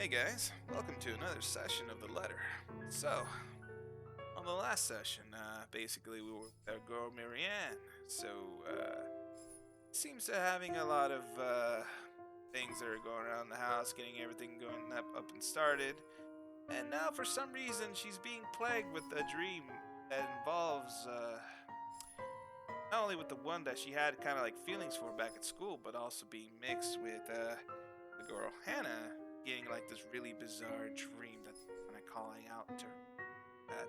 Hey guys, welcome to another session of the letter. So, on the last session, basically we were with our girl Marianne. So, seems to having a lot of things that are going around the house, getting everything going up and started. And now, for some reason, she's being plagued with a dream that involves not only with the one that she had kind of like feelings for back at school, but also being mixed with the girl Hannah getting like this really bizarre dream that's kind of calling out to her that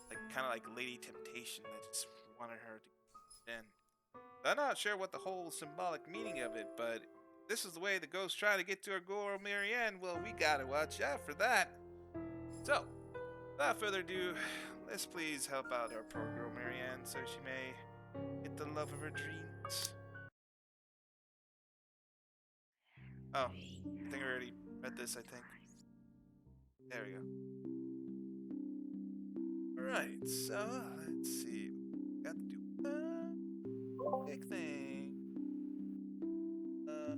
like kind of like Lady Temptation that just wanted her to get in. I'm not sure what the whole symbolic meaning of it, but this is the way the ghosts try to get to our girl Marianne. Well, we gotta watch out for that. So, without further ado, let's please help out our poor girl Marianne so she may get the love of her dreams. Oh, I think I already read this, I think. There we go. Alright, so let's see. Got to do one big thing. Uh,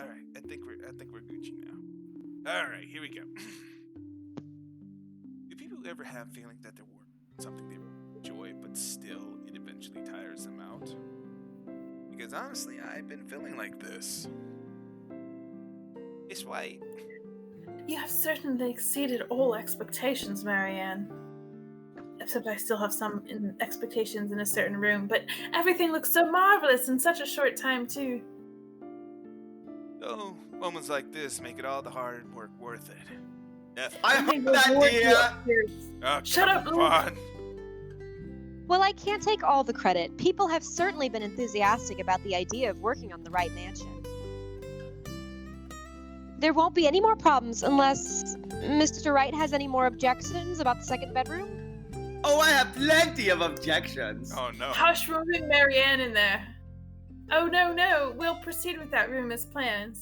Alright, I think we're Gucci now. Alright, here we go. Do people ever have feelings that they're working on something they enjoy, but still it eventually tires them out? Because honestly, I've been feeling like this. It's white. You have certainly exceeded all expectations, Marianne. Except I still have some expectations in a certain room, but everything looks so marvelous in such a short time, too. So, moments like this make it all the hard work worth it. Death. I Let me heard that, reward you dear. upstairs. Oh, Shut up, come Luke. on. Well, I can't take all the credit. People have certainly been enthusiastic about the idea of working on the right mansion. There won't be any more problems unless Mr. Wright has any more objections about the second bedroom. Oh, I have plenty of objections. Oh no. Hush, we're moving Marianne in there. Oh, no, we'll proceed with that room as planned.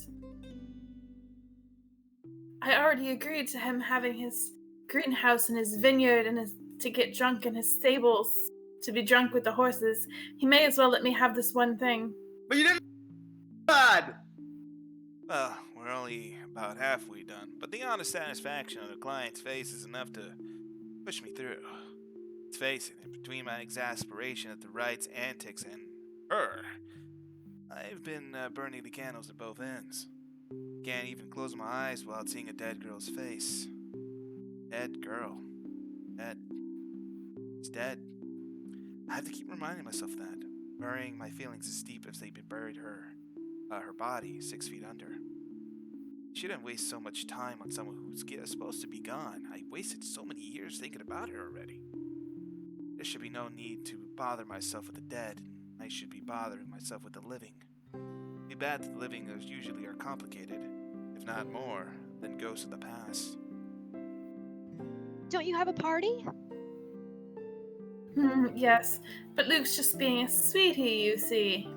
I already agreed to him having his greenhouse and his vineyard and to get drunk in his stables, to be drunk with the horses. He may as well let me have this one thing. But you didn't. Bad. Well, we're only about halfway done, but the honest satisfaction on the client's face is enough to push me through. Let's face it, in between my exasperation at the Wright's antics and her, I've been burning the candles at both ends. Can't even close my eyes without seeing a dead girl's face. Dead girl. Dead. She's dead. I have to keep reminding myself that, burying my feelings as deep as they've been buried her body 6 feet under. Shouldn't waste so much time on someone who's supposed to be gone. I wasted so many years thinking about her already. There should be no need to bother myself with the dead, and I should be bothering myself with the living. Too bad that the living usually are complicated, if not more, than ghosts of the past. Don't you have a party? Yes, but Luke's just being a sweetie, you see.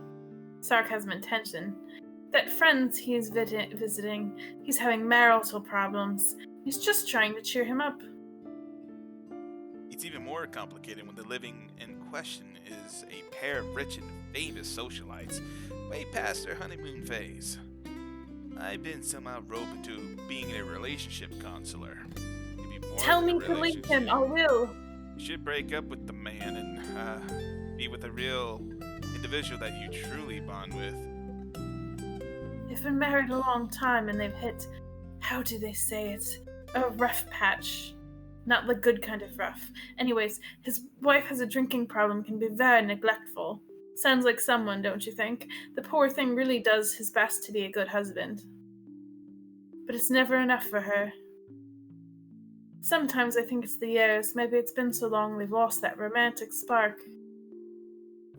Sarcasm and tension. That friends he's visiting, he's having marital problems. He's just trying to cheer him up. It's even more complicated when the living in question is a pair of rich and famous socialites, way past their honeymoon phase. I've been somehow roped into being a relationship counselor. Maybe more Tell than a me to leave him, relationship. I will. You should break up with the man and be with a real individual that you truly bond with. They've been married a long time and they've hit, how do they say it, a rough patch. Not the good kind of rough. Anyways, his wife has a drinking problem, can be very neglectful. Sounds like someone, don't you think? The poor thing really does his best to be a good husband. But it's never enough for her. Sometimes I think it's the years. Maybe it's been so long they've lost that romantic spark.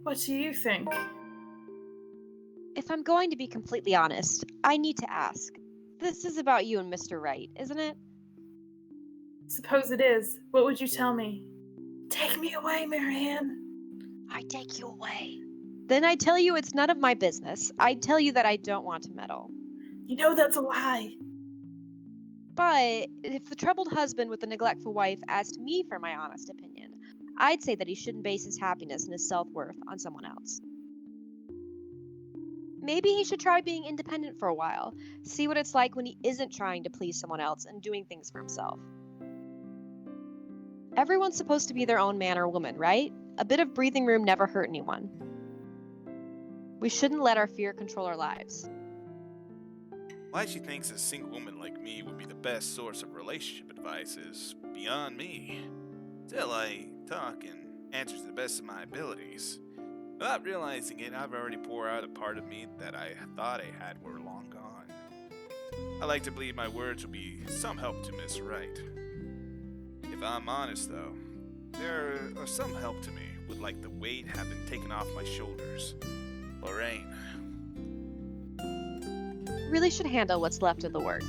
What do you think? If I'm going to be completely honest, I need to ask. This is about you and Mr. Wright, isn't it? Suppose it is. What would you tell me? Take me away, Marianne. I take you away. Then I tell you it's none of my business. I tell you that I don't want to meddle. You know that's a lie. But if the troubled husband with the neglectful wife asked me for my honest opinion, I'd say that he shouldn't base his happiness and his self-worth on someone else. Maybe he should try being independent for a while, see what it's like when he isn't trying to please someone else and doing things for himself. Everyone's supposed to be their own man or woman, right? A bit of breathing room never hurt anyone. We shouldn't let our fear control our lives. Why she thinks a single woman like me would be the best source of relationship advice is beyond me. Still, I talk and answer to the best of my abilities. Without realizing it, I've already poured out a part of me that I thought I had were long gone. I like to believe my words will be some help to Miss Wright. If I'm honest, though, there are some help to me with like the weight have been taken off my shoulders. Lorraine. Really should handle what's left of the work.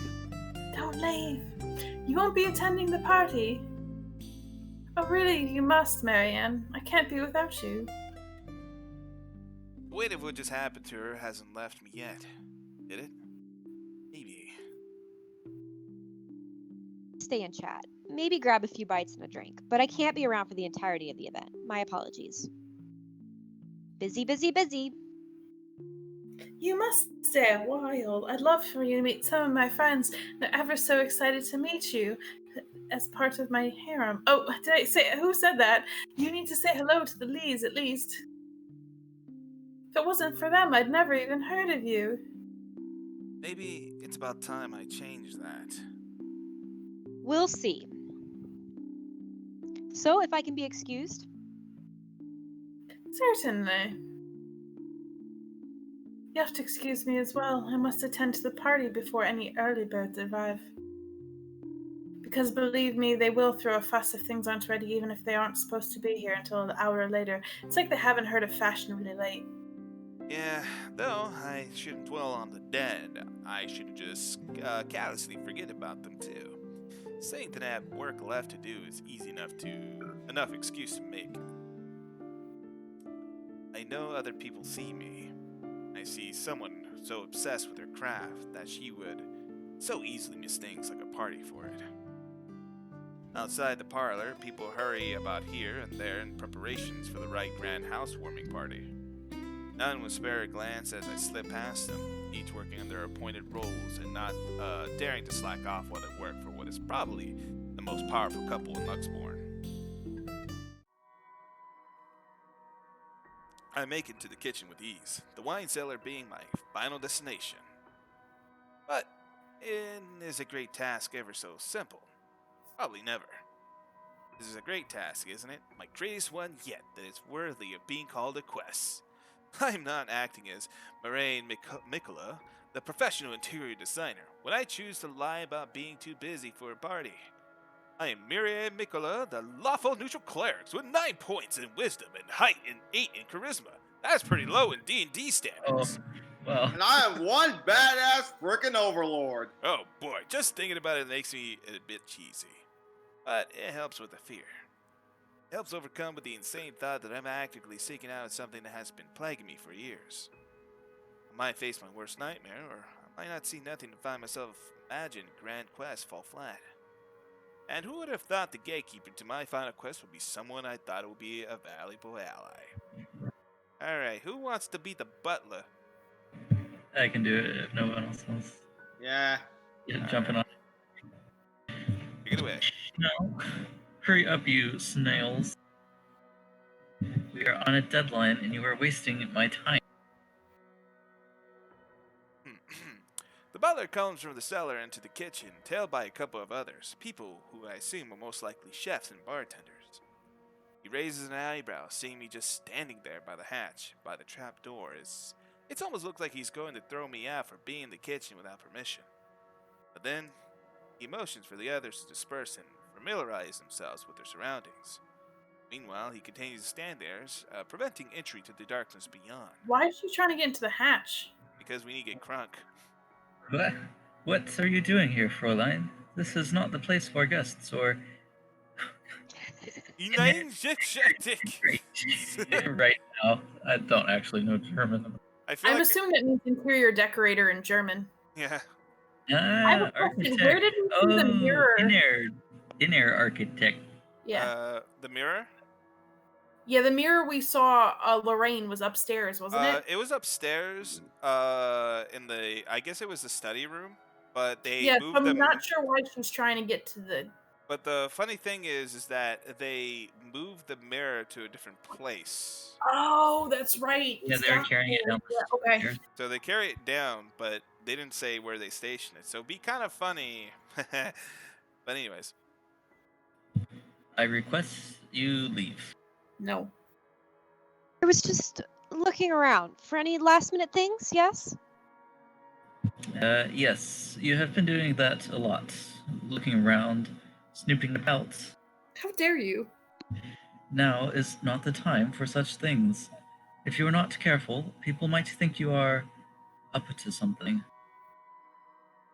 Don't leave. You won't be attending the party. Oh, really, you must, Marianne. I can't be without you. The weight of what just happened to her hasn't left me yet. Did it? Maybe. Stay and chat. Maybe grab a few bites and a drink, but I can't be around for the entirety of the event. My apologies. Busy, busy, busy. You must stay a while. I'd love for you to meet some of my friends. They're ever so excited to meet you as part of my harem. Oh, did I say, who said that? You need to say hello to the Lees, at least. If it wasn't for them, I'd never even heard of you. Maybe it's about time I changed that. We'll see. So, if I can be excused? Certainly. You have to excuse me as well. I must attend to the party before any early birds arrive. Because believe me, they will throw a fuss if things aren't ready, even if they aren't supposed to be here until an hour later. It's like they haven't heard of fashionably late. Yeah, though I shouldn't dwell on the dead. I should just callously forget about them too. Saying that I have work left to do is easy enough excuse to make. I know other people see me. I see someone so obsessed with her craft that she would so easily miss things like a party for it. Outside the parlor, people hurry about here and there in preparations for the right grand housewarming party. None would spare a glance as I slip past them, each working on their appointed roles and not daring to slack off while they work for what is probably the most powerful couple in Luxborn. I make it to the kitchen with ease, the wine cellar being my final destination. But, is a great task ever so simple? Probably never. This is a great task, isn't it? My greatest one yet that is worthy of being called a quest. I'm not acting as Marianne Mikola, the professional interior designer, when I choose to lie about being too busy for a party. I am Marianne Mikola, the lawful neutral cleric with 9 points in wisdom and height and 8 in charisma. That's pretty low in D&D standards. Well, And I am one badass frickin' overlord. Oh boy, just thinking about it makes me a bit cheesy. But it helps with the fear. It helps overcome with the insane thought that I'm actively seeking out something that has been plaguing me for years. I might face my worst nightmare, or I might not see nothing to find myself imagine grand quest fall flat. And who would have thought the gatekeeper to my final quest would be someone I thought would be a valuable ally? Alright, who wants to be the butler? I can do it if no one else wants. Yeah. Jumping on. Take it away. No. Hurry up, you snails. We are on a deadline and you are wasting my time. The butler comes from the cellar into the kitchen, tailed by a couple of others, people who I assume are most likely chefs and bartenders. He raises an eyebrow, seeing me just standing there by the hatch, by the trap door. It almost looks like he's going to throw me out for being in the kitchen without permission. But then, he motions for the others to disperse and familiarize themselves with their surroundings. Meanwhile, he continues to stand there, preventing entry to the darkness beyond. Why is she trying to get into the hatch? Because we need to get crunk. What are you doing here, Fräulein? This is not the place for guests, or... Right now, I don't actually know German. I'm assuming that means interior decorator in German. Yeah. I have a question. Where did we see the mirror? Inner architect. Yeah. The mirror? Yeah, the mirror we saw Lorraine was upstairs, wasn't it? It was upstairs. In the I guess it was the study room, but they Yeah, so moved I'm them. not sure why she's trying to get to the. But the funny thing is that they moved the mirror to a different place. Oh, that's right. Yeah, it's they're down carrying it there. down the Yeah, okay. stairs. So they carry it down, but they didn't say where they station it. So it'd be kind of funny. But anyways, I request you leave. No. I was just looking around for any last minute things, yes? Yes, you have been doing that a lot. Looking around, snooping about. How dare you? Now is not the time for such things. If you are not careful, people might think you are up to something.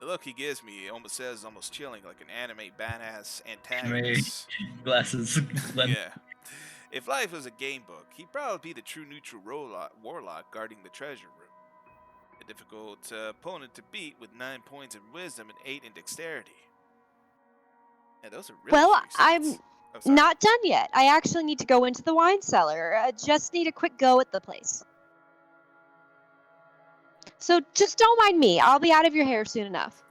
the look he gives me almost says almost chilling, like an anime badass Anime antagonist. glasses. lens. Yeah. If life was a game book, he'd probably be the true neutral warlock guarding the treasure room. A difficult opponent to beat with 9 points in wisdom and 8 in dexterity. Yeah, those are really Well, shitty I'm stats. Oh, sorry. not done yet. I actually need to go into the wine cellar. Just need a quick go at the place. So just don't mind me. I'll be out of your hair soon enough.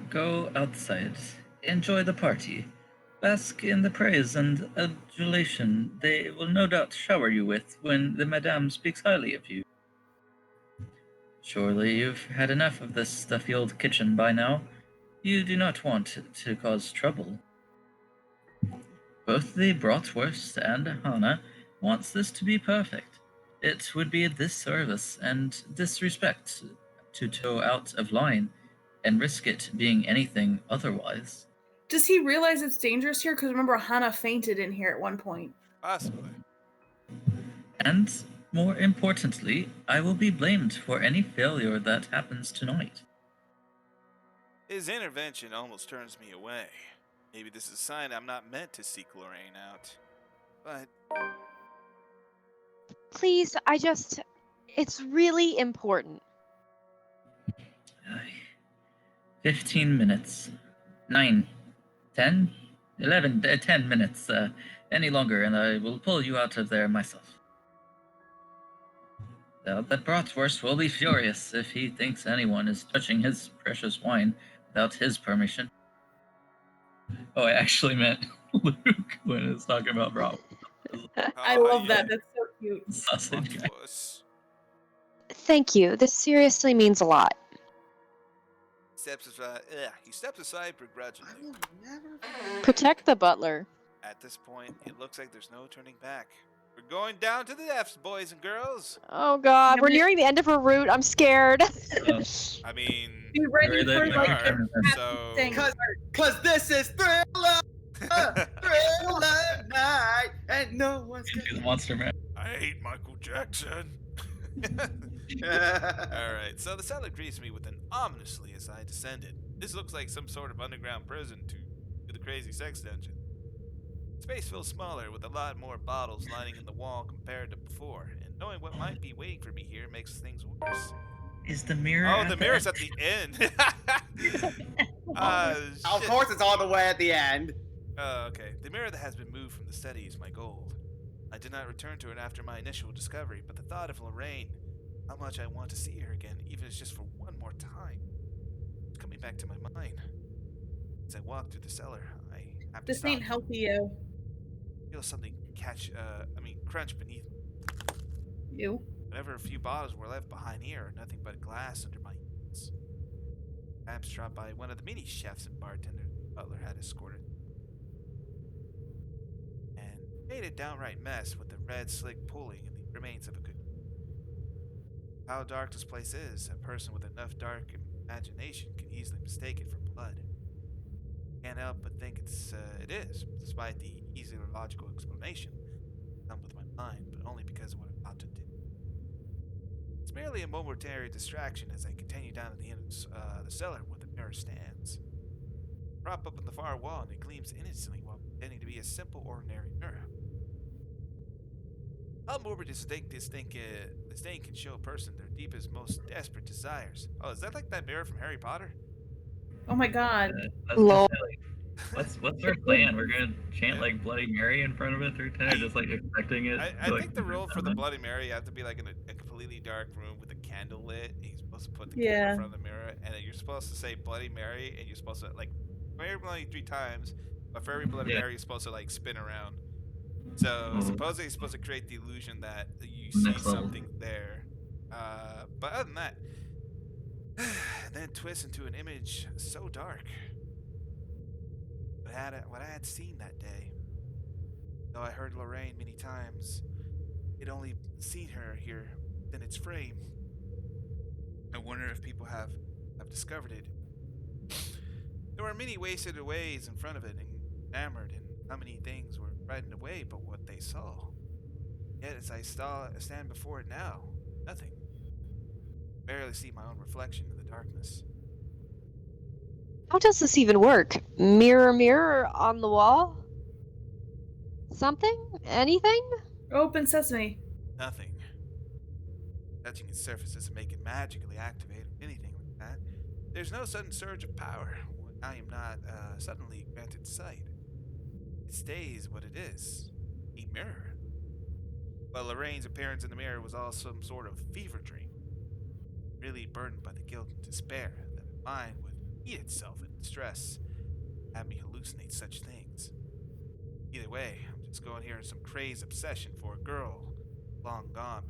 Go outside. Enjoy the party. Bask in the praise and adulation they will no doubt shower you with when the madame speaks highly of you. Surely you've had enough of this stuffy old kitchen by now. You do not want to cause trouble. Both the bratwurst and Hannah wants this to be perfect. It would be a disservice and disrespect to toe out of line and risk it being anything otherwise. Does he realize it's dangerous here? Because remember, Hannah fainted in here at one point. Possibly. And more importantly, I will be blamed for any failure that happens tonight. His intervention almost turns me away. Maybe this is a sign I'm not meant to seek Lorraine out. But Please, it's really important. 15 minutes. 9, 10, 11, 10 minutes. Any longer, and I will pull you out of there myself. That bratwurst will be furious if he thinks anyone is touching his precious wine without his permission. Oh, I actually meant Luke when I was talking about bratwurst. I love that. That's so cute. Sausage guy. octopus. Thank you. This seriously means a lot. He steps aside begrudgingly. Protect the butler. At this point, it looks like there's no turning back. We're going down to the depths, boys and girls. Oh God, we're nearing the end of her route. I'm scared. I mean, Be ready Very for late, like like, are, the so thing. Cause this is Thriller! Thriller night, and no one's Into the Monster Man. I hate Michael Jackson. Alright, so the cellar greets me with an ominously as I descended. This looks like some sort of underground prison to the crazy sex dungeon. Space feels smaller with a lot more bottles lining in the wall compared to before, and knowing what might be waiting for me here makes things worse. Is the mirror? Oh, at the the mirror's end? at the end. Of Shit. course, it's all the way at the end. Okay. The mirror that has been moved from the study is my goal. I did not return to it after my initial discovery, but the thought of Lorraine, how much I want to see her again, even if it's just for one more time, is coming back to my mind. As I walk through the cellar, I have to This stop. ain't healthy, yo. Feel something crunch beneath me. You. Whatever a few bottles were left behind here are nothing but glass under my heels. Perhaps dropped by one of the mini chefs and bartenders the butler had escorted. And made a downright mess with the red slick pooling and the remains of a good. How dark this place is, a person with enough dark imagination can easily mistake it for blood. Can't help but think it is, despite the easier logical explanation come with my mind, but only because of what I'm about to do. It's merely a momentary distraction as I continue down to the end of the cellar where the mirror stands. Prop up on the far wall, and it gleams innocently while pretending to be a simple, ordinary mirror. How morbid this thing can show a person their deepest, most desperate desires. Oh, is that like that mirror from Harry Potter? Oh my god. That's Lol. silly. What's our plan? We're gonna chant like Bloody Mary in front of it through 10, or just like expecting it. I to, like, think the rule for the happen? Bloody Mary, you have to be like in a completely dark room with a candle lit. And you're supposed to put the candle Yeah. in front of the mirror, and then you're supposed to say Bloody Mary, and you're supposed to like Mary Bloody 3 times, but for every Bloody Yeah. Mary, you're supposed to like spin around. So Ooh. supposedly, you're supposed to create the illusion that you see Next level. something there. But other than that, then it twists into an image so dark. What I had seen that day. Though I heard Lorraine many times, I'd only seen her here in its frame. I wonder if people have discovered it. There were many wasted ways in front of it, and enamored in how many things were frightened away but what they saw. Yet as I stand before it now, nothing. Barely see my own reflection in the darkness. How does this even work? Mirror, mirror on the wall? Something? Anything? Open sesame. Nothing. Touching its surface doesn't make it magically activate or anything like that. There's no sudden surge of power when I am not suddenly granted sight. It stays what it is, a mirror. But Lorraine's appearance in the mirror was all some sort of fever dream, really burdened by the guilt and despair that my mind would eat itself in distress, have me hallucinate such things. Either way, I'm just going here in some crazed obsession for a girl long gone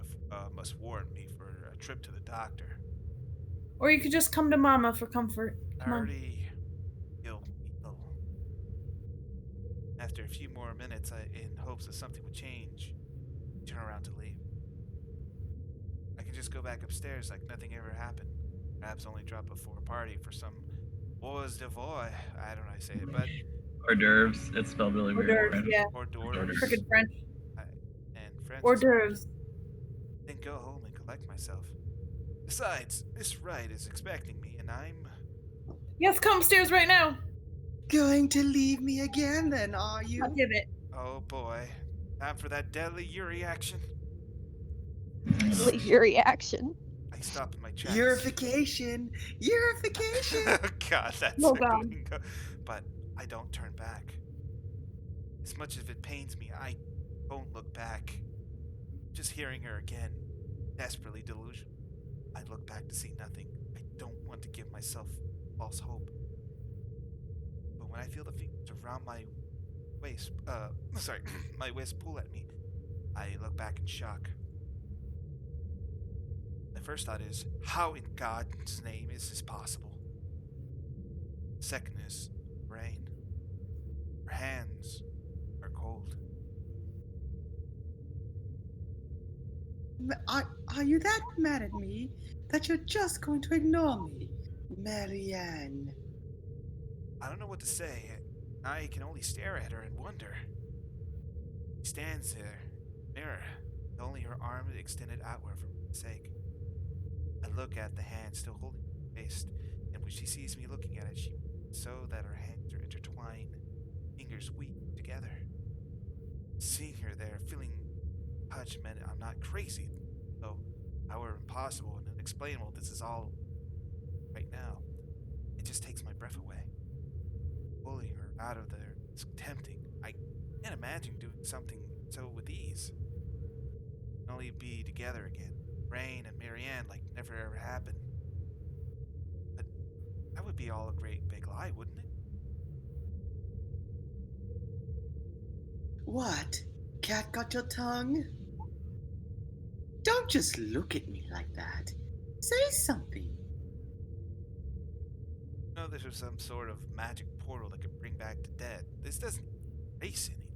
must warrant me for a trip to the doctor. Or you could just come to Mama for comfort. I Come on. already feel ill. After a few more minutes, in hopes that something would change, I turn around to leave. I can just go back upstairs like nothing ever happened. Perhaps only drop before a party for some hors d'oeuvre. I don't know how to say it, but Hors d'oeuvres. It's spelled really Hors weird. d'oeuvres, right? yeah. hors d'oeuvres. Frickin' French. And French. Hors is- d'oeuvres. Then go home and collect myself. Besides, Miss Wright is expecting me, and I'm. Yes, come upstairs right now. Going to leave me again, then, are you? I'll give it. Oh boy. Time for that deadly Yuri action. Your reaction. I stop in my tracks. Yurification! Yurification! God, that's Oh, a God. lingo. But I don't turn back. As much as it pains me, I won't look back. Just hearing her again, desperately delusional. I look back to see nothing. I don't want to give myself false hope. But when I feel the fingers around my waist, my waist pull at me, I look back in shock. My first thought is, how in God's name is this possible? Second is, rain. Her hands are cold. Are you that mad at me that you're just going to ignore me, Marianne? I don't know what to say. I can only stare at her and wonder. She stands there, mirror, with only her arm extended outward for my sake. I look at the hand still holding my waist, and when she sees me looking at it, she so that her hands are intertwined, fingers weak together. Seeing her there, feeling touch meant I'm not crazy, though however impossible and unexplainable this is all right now. It just takes my breath away. Pulling her out of there is tempting. I can't imagine doing something so with ease. Only be together again, Rain and Marianne, like never ever happened. But that would be all a great big lie, wouldn't it? What? Cat got your tongue? Don't just look at me like that. Say something. No, this was some sort of magic portal that could bring back the dead. This doesn't erase anything.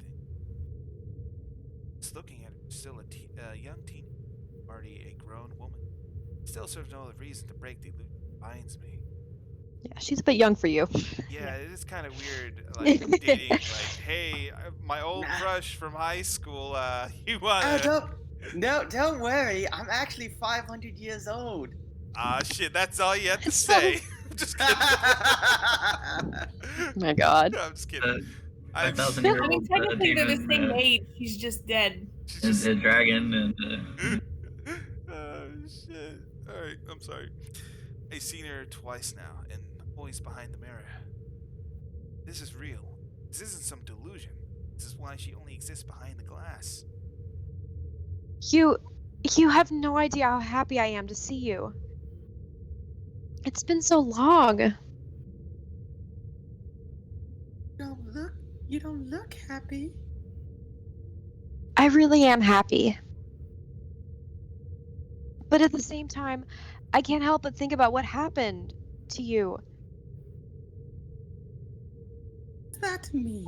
Just looking at her, still a young teen, already a grown woman. Still serves no other reason to break the illusion that binds me. Yeah, she's a bit young for you. Yeah, it is kind of weird, like dating, like, hey, my old Nah. crush from high school, you wanna... Don't worry. I'm actually 500 years old. Ah, shit, that's all you have to It's say. I'm just kidding. Oh my god. No, I'm just kidding. I'm 5,000 I year mean, old technically they're the demon, same age. She's just dead. she's and just... a dragon, and Oh, shit. Alright, I'm sorry. I've seen her twice now, and always behind the mirror. This is real. This isn't some delusion. This is why she only exists behind the glass. You have no idea how happy I am to see you. It's been so long. You don't look happy. I really am happy. But at the same time, I can't help but think about what happened to you. What's that mean?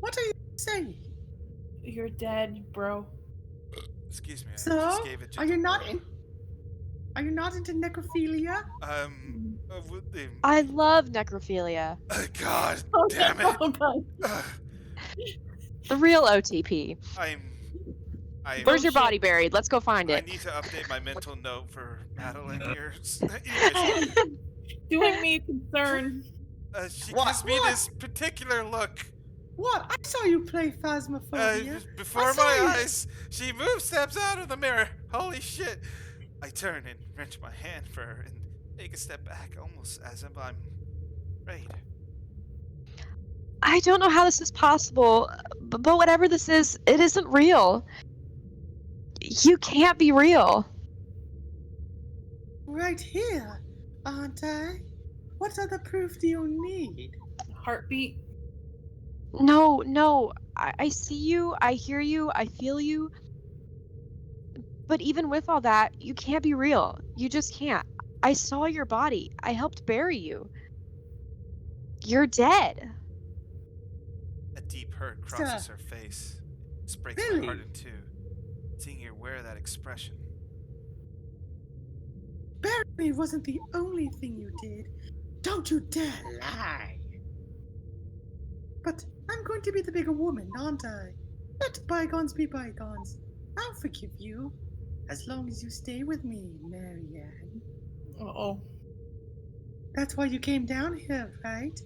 What are you saying? You're dead, bro. Excuse me. I So, just gave it are you not gentle Are you not into necrophilia? I love necrophilia. God Oh, damn it. oh, God. The real OTP. I'm Where's your Bullshit. body buried? Let's go find I it. need to update my mental note for Madeline here. Anyways, Doing me a concern. she What? gives me What? this particular look. What? I saw you play Phasmophobia. Before I saw my you. eyes, she moves steps out of the mirror. Holy shit. I turn and wrench my hand for her and take a step back, almost as if I'm afraid. I don't know how this is possible, but whatever this is, it isn't real. You can't be real. Right here, aren't I? What other proof do you need? Heartbeat. No. I see you, I hear you, I feel you. But even with all that, you can't be real. You just can't. I saw your body. I helped bury you. You're dead. A deep hurt crosses her face. This breaks my Really? heart in two. Seeing her wear that expression. Bury me wasn't the only thing you did. Don't you dare lie. But I'm going to be the bigger woman, aren't I? Let bygones be bygones. I'll forgive you. As long as you stay with me, Marianne. Uh-oh. That's why you came down here, right?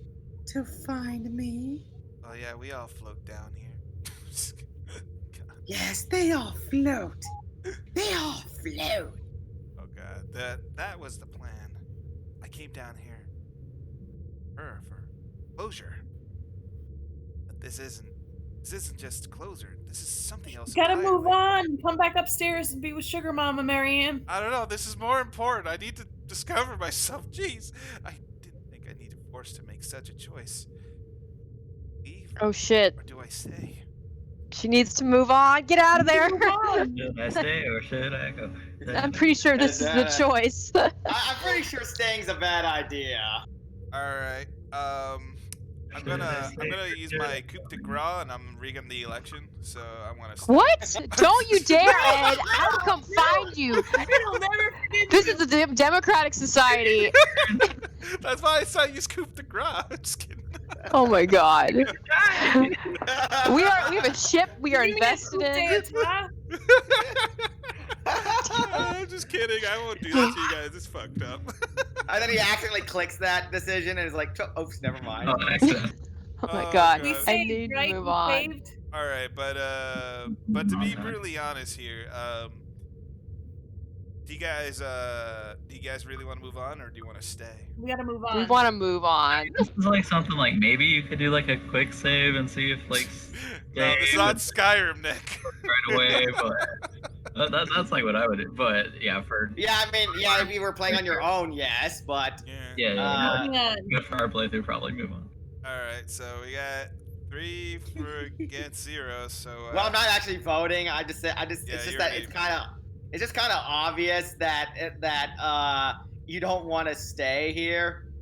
To find me? Oh yeah, we all float down here. God. Yes, they all float. They all float. Oh god, that was the plan. I came down here for closure. But this isn't just closure. This is something else. Gotta move entirely. on. Come back upstairs and be with Sugar Mama, Marianne. I don't know. This is more important. I need to discover myself. Jeez, I didn't think I needed force to make such a choice. Leave Oh shit. or do I stay? She needs to move on. Get out of there. Move on. Should I stay or should I go? I'm pretty sure this is the choice. I'm pretty sure staying's a bad idea. All right. I'm gonna use my coup de grace and I'm rigging the election, so I want to. What? Don't you dare, Ed! I'll come find you. I'll never forget This you. is a democratic society. That's why I said I use coup de grace. Just kidding. Oh my god. We have a ship we are You mean a invested coup in. d'etat? I'm just kidding. I won't do that to you guys. It's fucked up. And then he accidentally clicks that decision and is like, oops, never mind. Oh, excellent. Oh my Oh, god. We God. I saved, need right? to move We on. saved. All right, but to be brutally honest here, do you guys really want to move on or do you want to stay? We gotta move on. We want to move on. This is like something like maybe you could do like a quick save and see if like No, this is stay not with- Skyrim, Nick. right away, but that's like what I would do. But yeah, for Yeah, I mean, yeah, if you were playing on your own, yes, but Yeah. yeah, Moving on. good for our playthrough, probably move on. All right, so we got 3 for against 0. So well, I'm not actually voting. I just, Yeah, it's just you're that an it's just kind of obvious that you don't want to stay here.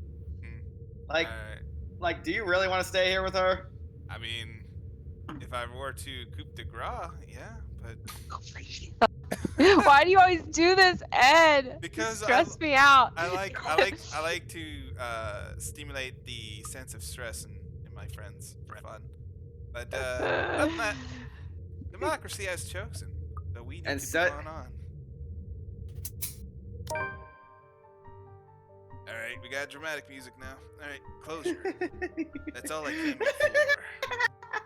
Like, Alright. do you really want to stay here with her? I mean, if I were to coup de grace, yeah, but Why do you always do this, Ed? Because you stress me out. I like to stimulate the sense of stress in my friends for fun. But other than that, democracy has chosen, so we need And to so- move on. All right, we got dramatic music now. All right, closure. That's all I came here for.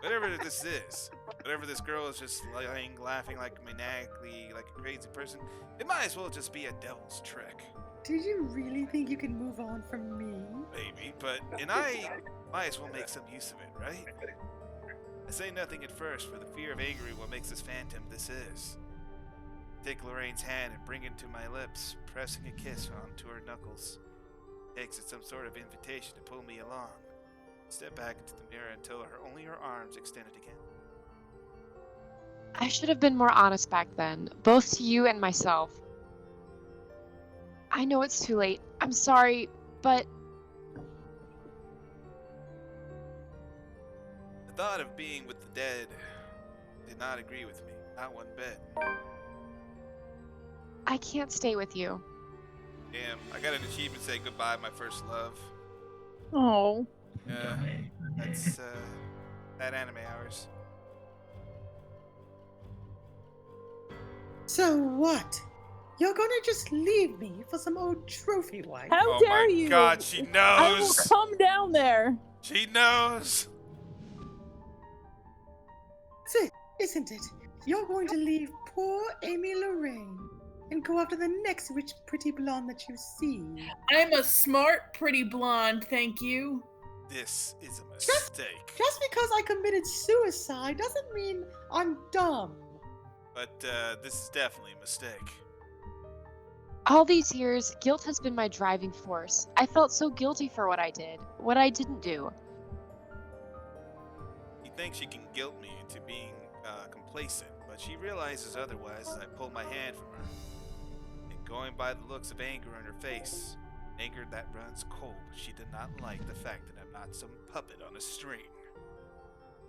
Whatever this is, whatever this girl is just lying, laughing like maniacally, like a crazy person, it might as well just be a devil's trick. Did you really think you can move on from me? Maybe, but I might as well make some use of it, right? I say nothing at first, for the fear of angering what makes this phantom this is. Take Lorraine's hand and bring it to my lips, pressing a kiss onto her knuckles. Takes it some sort of invitation to pull me along. Step back into the mirror until only her arms extended again. I should have been more honest back then, both to you and myself. I know it's too late. I'm sorry, but The thought of being with the dead did not agree with me, not one bit. I can't stay with you. Damn, I got an achievement saying goodbye, my first love. Oh. Yeah, that's that anime hours. So what? You're gonna just leave me for some old trophy wife? How Oh dare my you? God, she I will knows. come down there. She knows. That's it, isn't it? You're going to leave poor Amy Lorraine and go after the next rich, pretty blonde that you see. I'm a smart, pretty blonde, thank you. This is a mistake. Just because I committed suicide doesn't mean I'm dumb. But this is definitely a mistake. All these years, guilt has been my driving force. I felt so guilty for what I did, what I didn't do. She thinks she can guilt me into being complacent, but she realizes otherwise as I pull my hand from her. And going by the looks of anger on her face, anger that runs cold, she did not like the fact that I'm not some puppet on a string.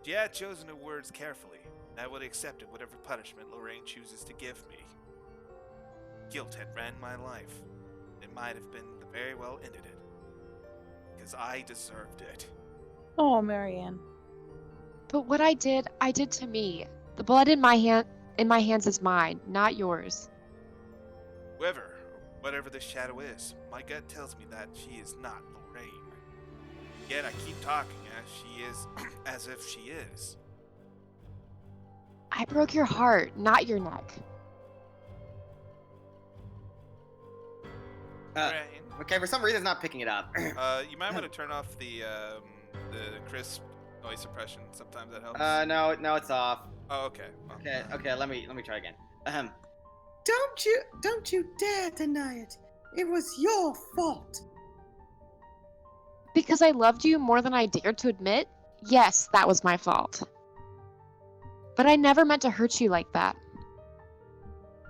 She had chosen her words carefully, and I would have accepted whatever punishment Lorraine chooses to give me. Guilt had ran my life. It might have been the very well ended it. Because I deserved it. Oh, Marianne. But what I did to me. The blood in my hands is mine, not yours. Whoever, or whatever this shadow is, my gut tells me that she is not Lorraine. Yet I keep talking as she is, as if she is. I broke your heart, not your neck. Lorraine, Okay, for some reason it's not picking it up. you might want to turn off the crisp noise suppression. Sometimes that helps. No, it's off. Oh, okay. Well, Okay, let me try again. Don't you dare deny it. It was your fault. Because I loved you more than I dared to admit? Yes, that was my fault. But I never meant to hurt you like that.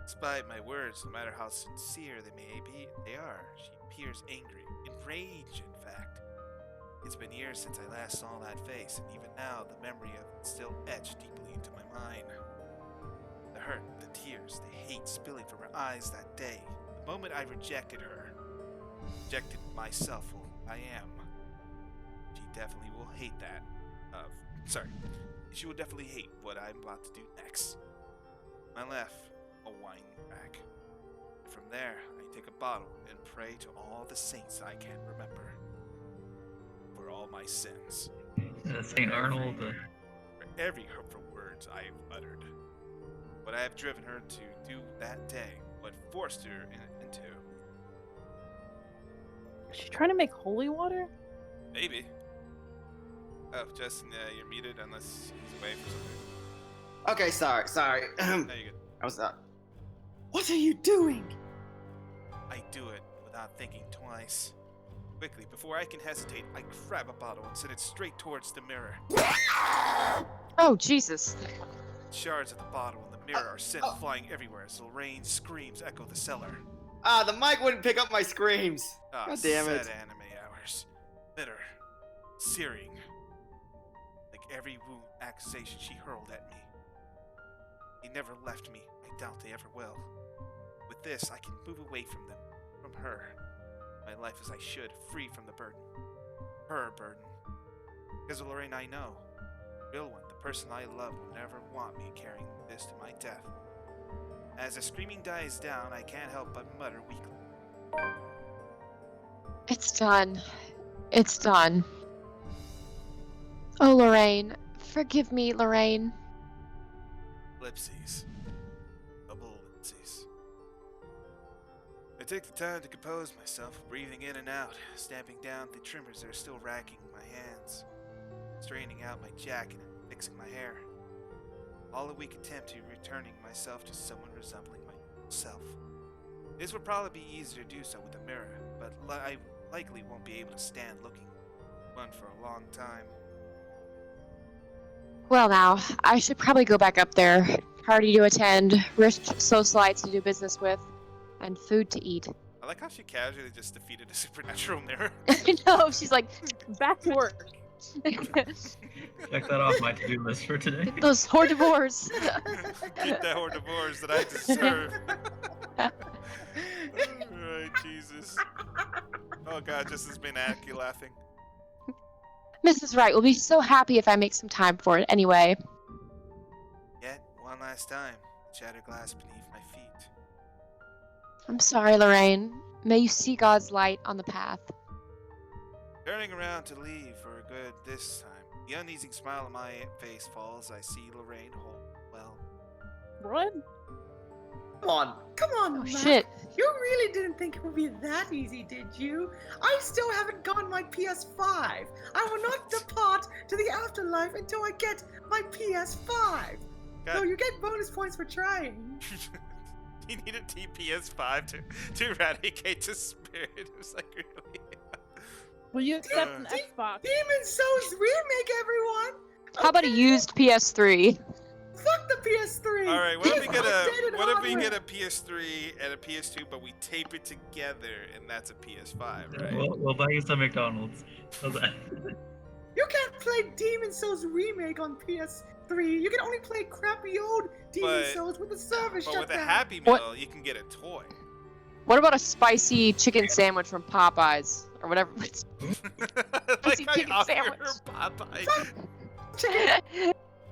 Despite my words, no matter how sincere they may be, they are. She appears angry, enraged, in fact. It's been years since I last saw that face, and even now the memory of it still etched deeply into my mind. The hurt, the tears, the hate spilling from her eyes that day. The moment I rejected her. Rejected myself for who I am. She definitely will hate that. She will definitely hate what I'm about to do next. My left, a wine rack. From there, I take a bottle and pray to all the saints I can remember. For all my sins. St. Arnold. For every hurtful words I have uttered. What I have driven her to do that day. What forced her into. Is she trying to make holy water? Maybe. Oh, Justin, you're muted unless he's away for something. Okay, sorry. No, you're good. I was What are you doing? I do it without thinking twice. Quickly, before I can hesitate, I grab a bottle and send it straight towards the mirror. Oh, Jesus. Shards of the bottle and the mirror are sent flying everywhere as Lorraine's screams echo the cellar. the mic wouldn't pick up my screams. Ah, God damn it. sad anime hours. Bitter. Searing. Like every wound accusation she hurled at me. They never left me. I doubt they ever will. With this, I can move away from them. From her. My life as I should, free from the burden. Her burden. Because of Lorraine I know. The real one, the person I love, will never want me carrying this to my death. As the screaming dies down, I can't help but mutter weakly. It's done. It's done. Oh, Lorraine. Forgive me, Lorraine. Ellipses. Double ellipses. The take the time to compose myself, breathing in and out, stamping down the tremors that are still racking my hands, straightening out my jacket and fixing my hair. All a weak attempt to returning myself to someone resembling myself. This would probably be easier to do so with a mirror, but I likely won't be able to stand looking at one for a long time. Well, now, I should probably go back up there. Party to attend, rich socialites to do business with, and food to eat. I like how she casually just defeated a supernatural mirror. I know, she's like, Back to work. Check that off my to-do list for today. get those hors Get that hors d'oeuvres that I deserve. Alright, Jesus. Oh god, just as been Aki laughing. Mrs. Wright will be so happy if I make some time for it anyway. Yet, one last time, shattered glass beneath my feet. I'm sorry, Lorraine. May you see God's light on the path. Turning around to leave for good this time, the uneasy smile on my face falls. I see Lorraine whole well. What? Come on, Oh, Mac. shit. You really didn't think it would be that easy, did you? I still haven't gotten my PS5. I will not depart to the afterlife until I get my PS5. God. So you get bonus points for trying. You need a TPS5 to eradicate the spirit. It's like, really? Will you accept an Uh, Xbox? Demon Souls remake, everyone. How about a used PS3? Fuck the PS3. All right, what if we It's get updated what if we hardware. get a PS3 and a PS2, but we tape it together, and that's a PS5, right? We'll buy you some McDonald's. How's that? You can't play Demon Souls remake on PS3. You can only play crappy old Demon But- Souls with the server But shut with a down. Happy What? Meal, you can get a toy. What about a spicy chicken sandwich from Popeyes? Or whatever. Like Spicy how you chicken offer sandwich. Popeye.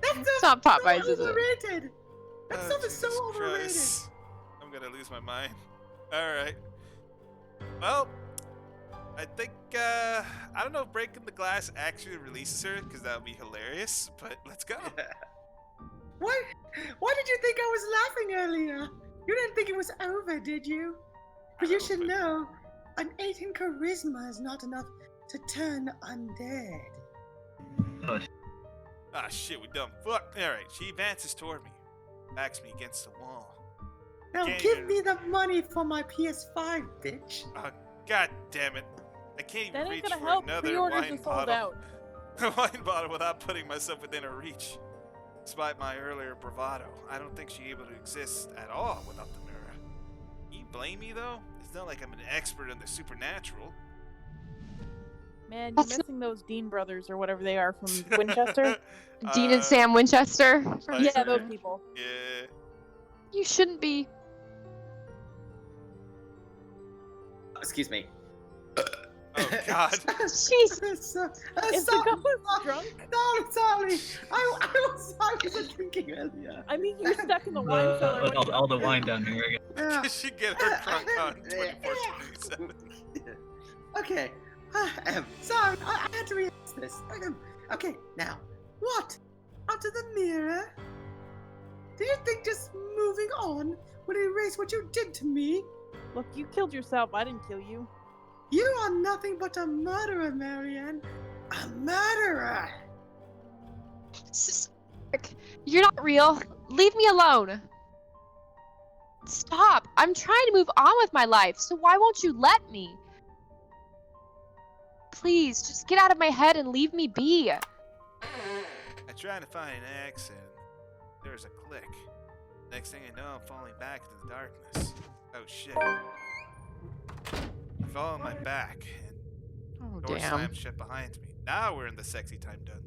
That's It's not so Popeyes, is it? overrated. That Oh, stuff is so Jesus overrated. Christ. I'm gonna lose my mind. Alright. Well, I think, I don't know if breaking the glass actually releases her, because that would be hilarious, but let's go. Why did you think I was laughing earlier? You didn't think it was over, did you? But you No, should but- know, an 8 in charisma is not enough to turn undead. Oh, Ah, shit, we dumb. Fuck. Alright, she advances toward me, backs me against the wall. Now Can't give even- me the money for my PS5, bitch. Oh, god damn it. I can't even That ain't reach gonna for help. another Pre-orders wine are sold bottle. out. A wine bottle without putting myself within her reach. Despite my earlier bravado, I don't think she's able to exist at all without the mirror. You blame me though? It's not like I'm an expert in the supernatural. Man, you're That's not- missing those Dean brothers or whatever they are from Winchester. Dean and Sam Winchester? I- Yeah, those people. Yeah. You shouldn't be. Excuse me. Oh god. Jeez. Is Is the sorry, ghost drunk? sorry. I was drinking earlier. I mean, you're stuck in the wine cellar. with all the wine down here. Yeah. She get her crunk on 24/27. Okay. Sorry, I had to read this. Okay, now, what? Onto the mirror? Do you think just moving on would erase what you did to me? Look, you killed yourself. I didn't kill you. You are nothing but a murderer, Marianne. A murderer! You're not real. Leave me alone. Stop. I'm trying to move on with my life, so why won't you let me? Please, just get out of my head and leave me be. I try to find an exit. There's a click. Next thing I know, I'm falling back into the darkness. Oh shit. I fall on my back, and Oh, the door damn. slams shut behind me. Now we're in the sexy time done.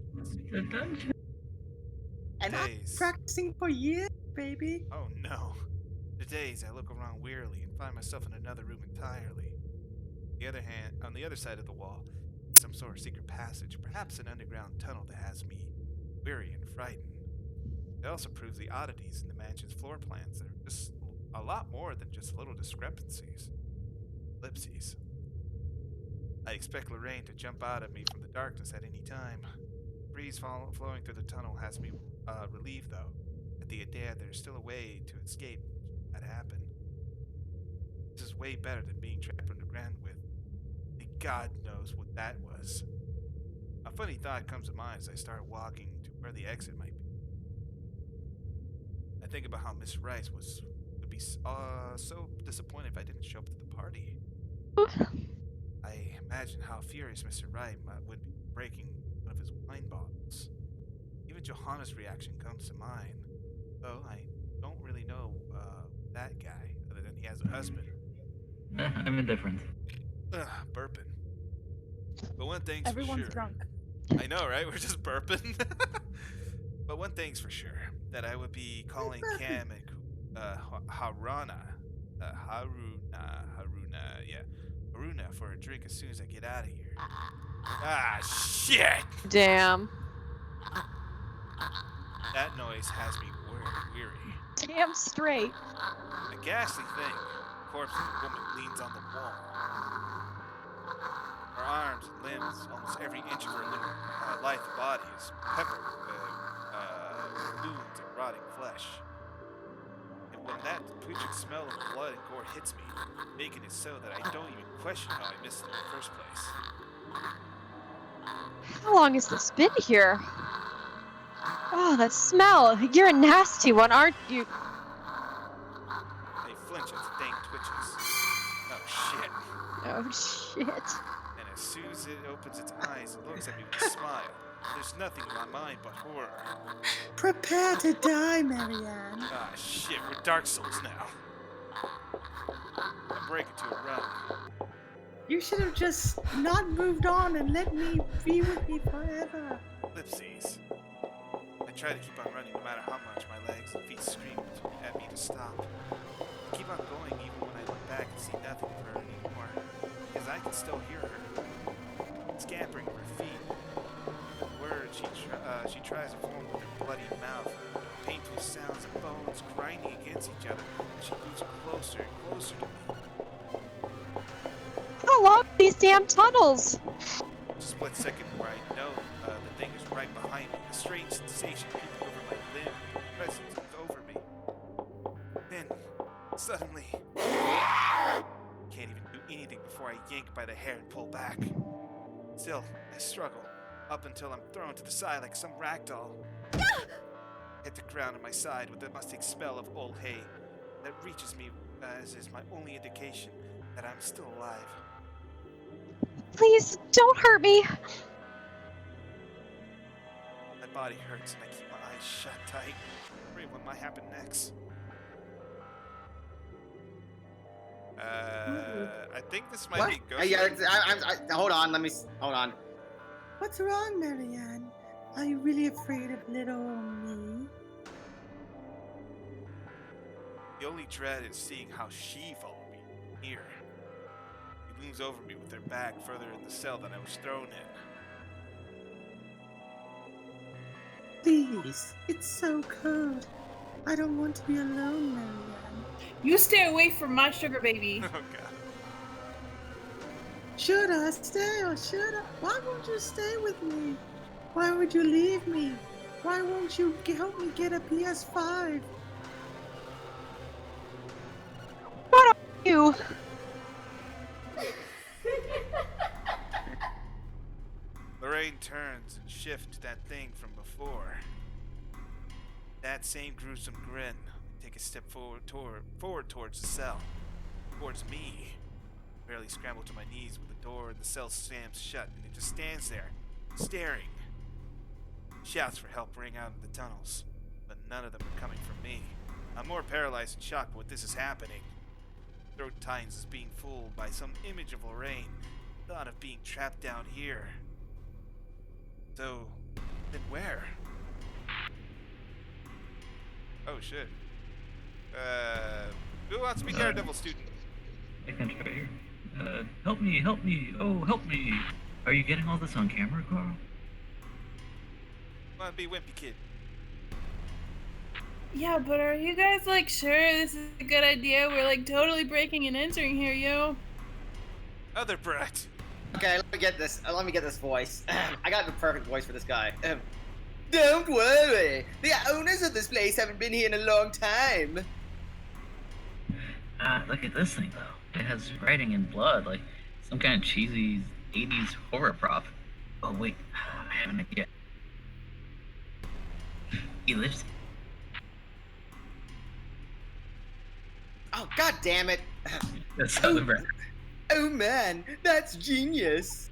And I'm Days. practicing for years, baby. Oh no. The days I look around wearily and find myself in another room entirely. On the other side of the wall, some sort of secret passage, perhaps an underground tunnel that has me weary and frightened. It also proves the oddities in the mansion's floor plans that are just a lot more than just little discrepancies. Ellipses. I expect Lorraine to jump out at me from the darkness at any time. The breeze flowing through the tunnel has me relieved, though, at the idea there's still a way to escape that happen. This is way better than being trapped underground with. God knows what that was. A funny thought comes to mind as I start walking to where the exit might be. I think about how Miss Rice would be so disappointed if I didn't show up to the party. I imagine how furious Mr. Wright would be breaking one of his wine bottles. Even Johanna's reaction comes to mind, though I don't really know that guy, other than he has a husband. I'm indifferent. Ugh, burping. But one thing's Everyone's for sure. drunk. I know, right? We're just burping. But one thing's for sure, that I would be calling Cam and Haruna for a drink as soon as I get out of here. Ah, shit! Damn. That noise has me weary. Damn straight. A ghastly thing. The corpse of a woman leans on the wall. Her arms and limbs, almost every inch of her lithe body is peppered with wounds and rotting flesh. And when that twitching smell of blood and gore hits me, making it so that I don't even question how I missed it in the first place. How long has this been here? Oh, that smell. You're a nasty one, aren't you? I flinch as the thing twitches. Oh shit. Oh, shit. And as soon as it opens its eyes, it looks at me with a smile. There's nothing in my mind but horror. Prepare to die, Marianne. Ah, shit, we're Dark Souls now. I break into a run. You should have just not moved on and let me be with me forever. Ellipses. I try to keep on running no matter how much my legs and feet scream at me to stop. I keep on going even when I look back and see nothing of her anymore, because I can still hear her. Scampering of her feet. The words she tries to form with her bloody mouth. Painful sounds of bones grinding against each other as she moves closer and closer to me. How long are these damn tunnels? A split second where I know the thing is right behind me. A strange sensation creeping over my limb. Presence is over me. Then, suddenly, can't even do anything before I yank by the hair and pull back. Still, I struggle, up until I'm thrown to the side like some ragdoll. Hit the ground on my side with the musty smell of old hay that reaches me as is my only indication that I'm still alive. Please, don't hurt me. My body hurts and I keep my eyes shut tight, worrying what might happen next. I think this might be ghost. Hold on. Hold on. What's wrong, Marianne? Are you really afraid of little me? The only dread is seeing how she followed me here. She leans over me with her back further in the cell that I was thrown in. Please, it's so cold. I don't want to be alone, Marianne. You stay away from my sugar baby. Oh god. Should I stay or should I? Why won't you stay with me? Why would you leave me? Why won't you help me get a PS5? What are you? Lorraine turns and shifts to that thing from before. That same gruesome grin. I take a step forward towards the cell. Towards me. I barely scramble to my knees with the door and the cell slams shut, and it just stands there, staring. Shouts for help ring out in the tunnels, but none of them are coming from me. I'm more paralyzed and shocked by what this is happening. Throat tightens as being fooled by some image of Lorraine. Thought of being trapped down here. So, then where? Oh shit. Who wants to be Daredevil student? I can try here. Help me. Oh, help me. Are you getting all this on camera, Carl? Wanna be Wimpy Kid? Yeah, but are you guys like sure this is a good idea? We're like totally breaking and entering here, yo. Other brat. Okay, let me get this. Let me get this voice. I got the perfect voice for this guy. Don't worry. The owners of this place haven't been here in a long time. Look at this thing, though. It has writing in blood, like some kind of cheesy 80s horror prop. Oh wait, I have an idea. He lives. Oh, god damn it. That's how the breath. Oh man, that's genius.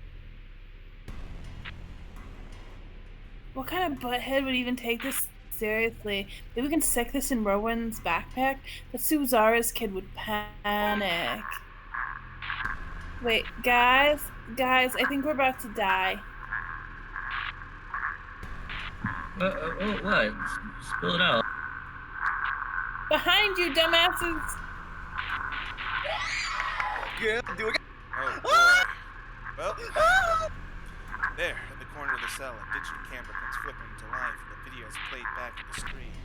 What kind of butthead would even take this seriously? Maybe we can stick this in Rowan's backpack? The Suzara's kid would panic. Wait, guys, I think we're about to die. What? Spill it out. Behind you, dumbasses! Good, do it. Oh boy. Well, there, in the corner of the cell, a digital camera comes flickering to life and the video is played back to the screen.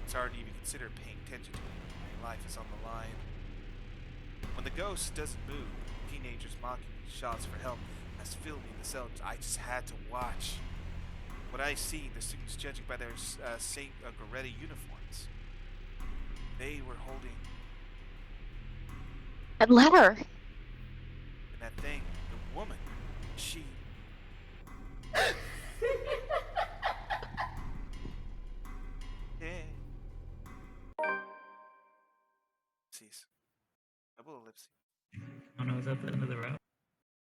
It's hard to even consider paying attention to it when your life is on the line. When the ghost doesn't move, teenagers mocking shots for help as filming the cell, I just had to watch. What I see, the students judging by their St. Goretti uniforms. They were holding That letter. and that thing, the woman, she... Ellipses. Double ellipses. Oh no, is that the end of the route?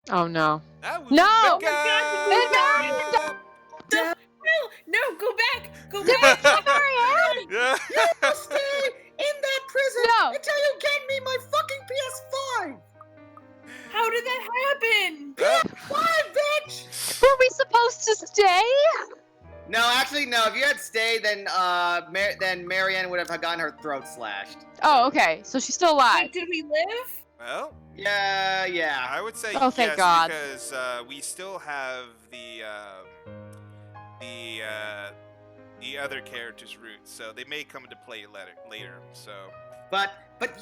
Oh no. That was No! Rebecca! No, go back! Go back! Yeah. I'll stay in that prison No. until you get me my fucking PS5. How did that happen? Why, bitch? Were we supposed to stay? No, actually, no. If you had stayed, then then Marianne would have gotten her throat slashed. Oh, okay. So she's still alive. Wait, did we live? Well, Yeah. I would say Oh, thank yes God. because we still have the other character's roots, so they may come into play later. So But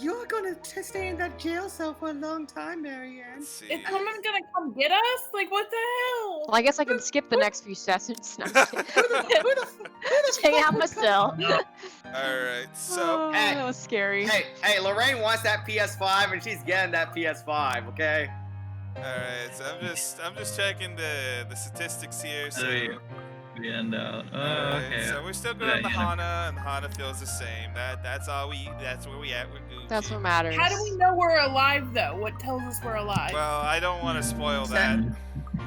you're gonna stay in that jail cell for a long time, Marianne. let's see. Is someone gonna come get us? Like, what the hell? Well, I guess I can skip the next few sessions. No, I'm kidding. Who the Stay out my cell. All right, so Oh, Hey, that was scary. Hey, Lorraine wants that PS5 and she's getting that PS5, okay? all right, so I'm just checking the statistics here. So. We end out. Alright, Okay. so we're still going to Hana, and Hana feels the same. That's where we at with Gucci. That's what matters. How do we know we're alive, though? What tells us we're alive? Well, I don't want to spoil that.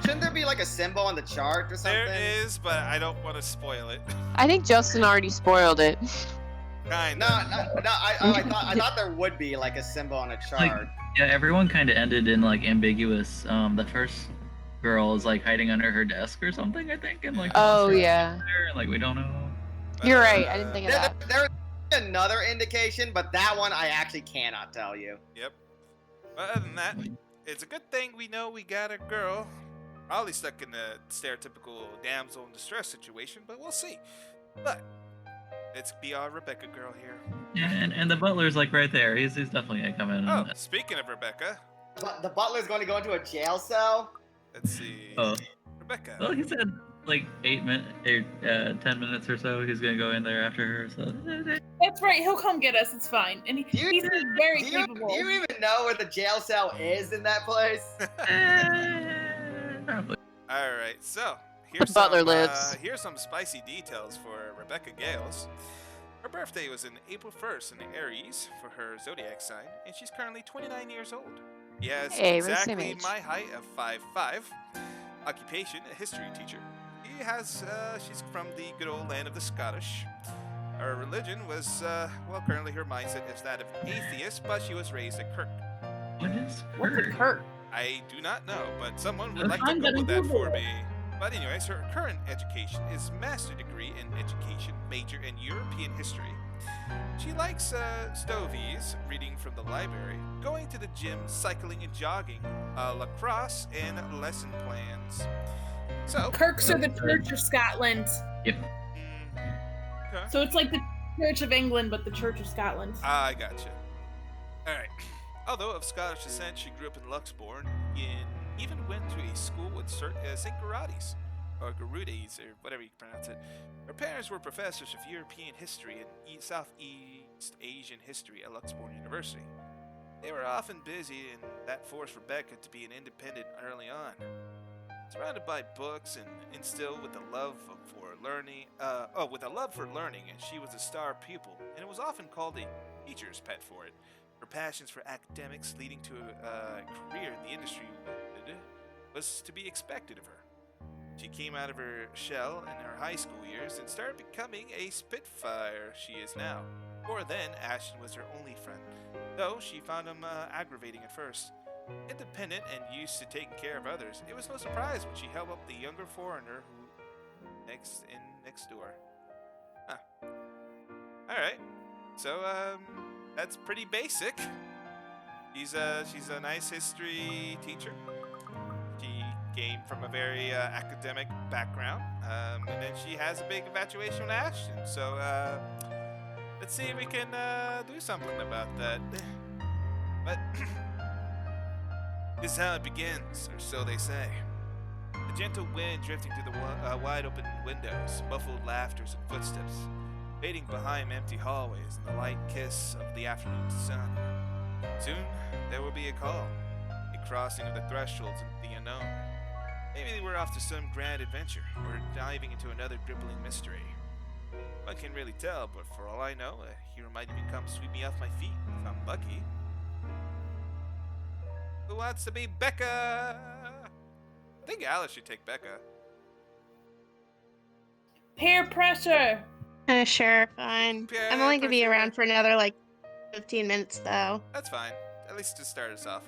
Shouldn't there be like a symbol on the chart or something? There is, but I don't want to spoil it. I think Justin already spoiled it. Kind No, of. I thought there would be like a symbol on a chart. Yeah, everyone kind of ended in like ambiguous. The first girl is like hiding under her desk or something, I think, and like. Oh yeah. And, like we don't know. You're right. I didn't think of that. There's another indication, but that one I actually cannot tell you. Yep. But other than that, it's a good thing we know we got a girl. Probably stuck in a stereotypical damsel in distress situation, but we'll see. But it's be our Rebecca girl here. Yeah, and the butler's like right there. He's definitely gonna come in. Oh, And, speaking of Rebecca, But the butler's going to go into a jail cell. let's see. oh, Rebecca. well, he said like 10 minutes or so. He's gonna go in there after her. So. That's right. He'll come get us. It's fine. And he's very capable. Do you even know where the jail cell is in that place? Probably. All right, so here's butler some, lives. here's some spicy details for Rebecca Gales. Her birthday was in April 1st in Aries for her zodiac sign, and she's currently 29 years old. She has Hey, we're the same exactly age. my height of 5'5". Occupation, a history teacher. She's from the good old land of the Scottish. Her religion was, currently her mindset is that of atheist, but she was raised at Kirk. What is What's a Kirk? Kirk? I do not know, but someone would Okay. like to I'm Google gonna that Google for it. me. But anyways, her current education is master degree in education, major in European history. She likes stovies, reading from the library, going to the gym, cycling and jogging, lacrosse, and lesson plans. So, Kirks are the Church of Scotland. okay. So it's like the Church of England, but the Church of Scotland. I gotcha. Alright. Although of Scottish descent, she grew up in Luxembourg and even went to a school with St. Garudes, or Garudes, or whatever you pronounce it. Her parents were professors of European history and Southeast Asian history at Luxembourg University. They were often busy, and that forced Rebecca to be an independent early on. Surrounded by books and instilled with a love for learning, and she was a star pupil, and it was often called a teacher's pet for it. Her passions for academics leading to a career in the industry was to be expected of her. She came out of her shell in her high school years and started becoming a Spitfire she is now. Before then, Ashton was her only friend, though she found him aggravating at first. Independent and used to taking care of others, it was no surprise when she helped up the younger foreigner who next door. Huh. All right. So that's pretty basic. She's a nice history teacher. She came from a very academic background, and then she has a big infatuation with Ashton. So let's see if we can do something about that. But this is how it begins, or so they say. The gentle wind drifting through the wide open windows, muffled laughters and footsteps, fading behind empty hallways in the light kiss of the afternoon sun. Soon, there will be a call, a crossing of the thresholds into the unknown. Maybe we're off to some grand adventure, or diving into another crippling mystery. One can really tell, but for all I know, a hero might even come sweep me off my feet if I'm lucky. Who wants to be Becca? I think Alice should take Becca. Peer pressure. Sure, fine. Peer I'm only gonna be pressure. around for another 15 minutes though. That's fine. At least to start us off.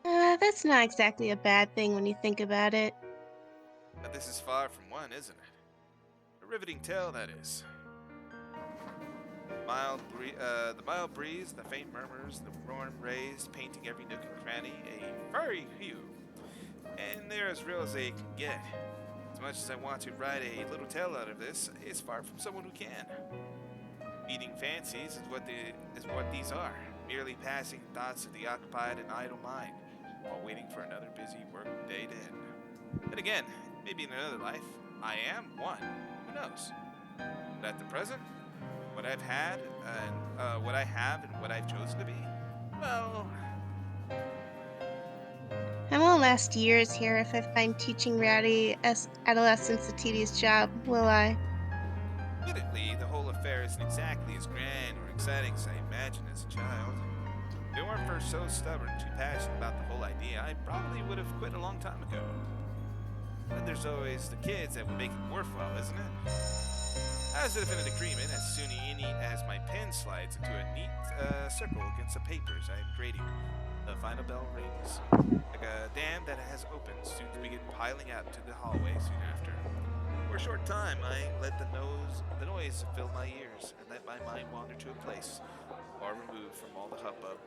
That's not exactly a bad thing when you think about it. But this is far from one, isn't it? A riveting tale, that is. The mild breeze, the faint murmurs, the warm rays painting every nook and cranny a furry hue. And they're as real as they can get. As much as I want to write a little tale out of this, it's far from someone who can. Feeding fancies is what these are, merely passing thoughts of the occupied and idle mind, while waiting for another busy work day to end. Then again, maybe in another life, I am one. Who knows? But at the present, what I've had, and what I have, and what I've chosen to be, well, I won't last years here if I find teaching rowdy adolescents a tedious job, will I? admittedly, the whole affair isn't exactly as grand or exciting as I imagined as a child. If it weren't for so stubborn and too passionate about the whole idea, I probably would have quit a long time ago. But there's always the kids that would make it worthwhile, isn't it? As if in an agreement, as soon as my pen slides into a neat circle against the papers I am grading, the final bell rings. Like a dam that has opened, students begin piling out into the hallway soon after. For a short time, I let the noise fill my ears and let my mind wander to a place far removed from all the hubbub.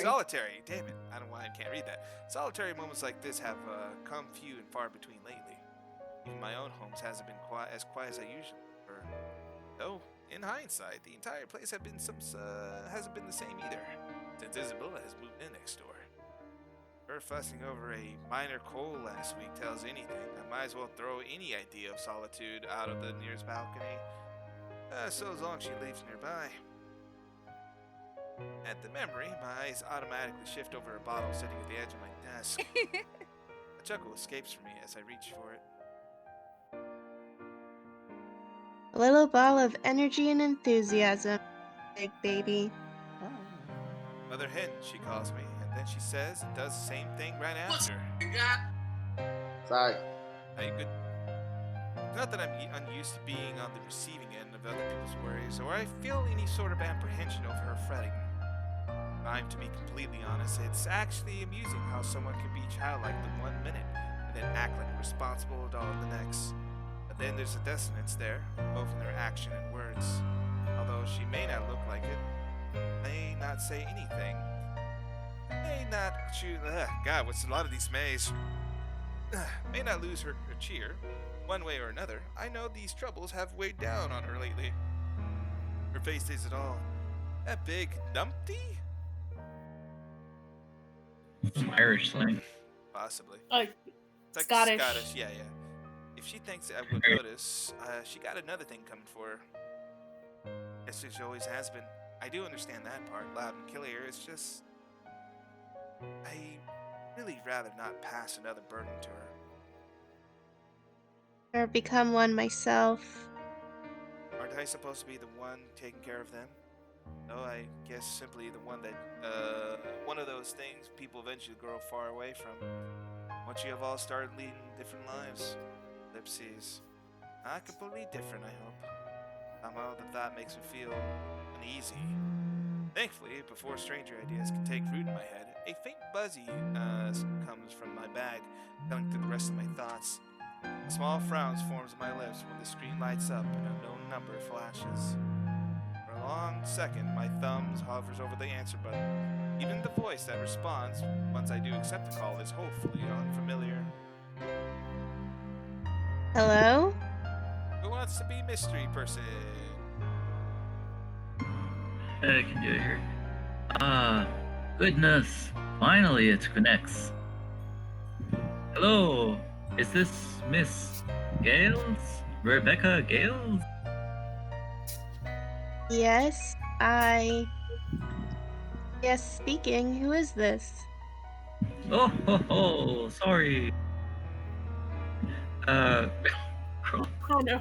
Solitary. Damn it! I don't know why I can't read that. Solitary moments like this have come few and far between lately. Even my own homes hasn't been as quiet as I usually prefer. Though, in hindsight, the entire place hasn't been the same either, since Isabella has moved in next door. Her fussing over a minor coal last week tells anything. I might as well throw any idea of solitude out of the nearest balcony. So as long as she lives nearby. At the memory, my eyes automatically shift over a bottle sitting at the edge of my desk. A chuckle escapes from me as I reach for it. A little ball of energy and enthusiasm, big baby. Mother Hen, she calls me, and then she says and does the same thing right after. Sorry. Are you good? Not that I'm unused to being on the receiving end of other people's worries, or I feel any sort of apprehension over her fretting. To be completely honest, it's actually amusing how someone can be childlike the 1 minute and then act like a responsible adult the next. But then there's a dissonance there, both in their action and words. Although she may not look like it, may not say anything, may not choose. God, what's a lot of these mays? May not lose her cheer, one way or another. I know these troubles have weighed down on her lately. Her face says it all. That big numpty? Some Irish slang. Possibly. Oh, It's like Scottish. Yeah. if she thinks I would notice, she got another thing coming for her. Yes, she always has been. I do understand that part, loud and clear. It's just, I really rather not pass another burden to her. Or become one myself. Aren't I supposed to be the one taking care of them? No, I guess simply the one that, one of those things people eventually grow far away from. Once you have all started leading different lives. Ellipses. Not completely different, I hope. Somehow the thought makes me feel uneasy. Thankfully, before stranger ideas can take root in my head, a faint buzzing comes from my bag, cutting through the rest of my thoughts. A small frown forms on my lips when the screen lights up and a known number flashes. For a long second, my thumb hovers over the answer button. Even the voice that responds, once I do accept the call, is hopefully unfamiliar. Hello? Who wants to be mystery person? I can do it here. Ah, goodness. Finally it connects. Hello, is this Miss Gales? Rebecca Gales? Yes, Yes, speaking. Who is this? Oh, ho, ho, sorry. Uh, Oh no.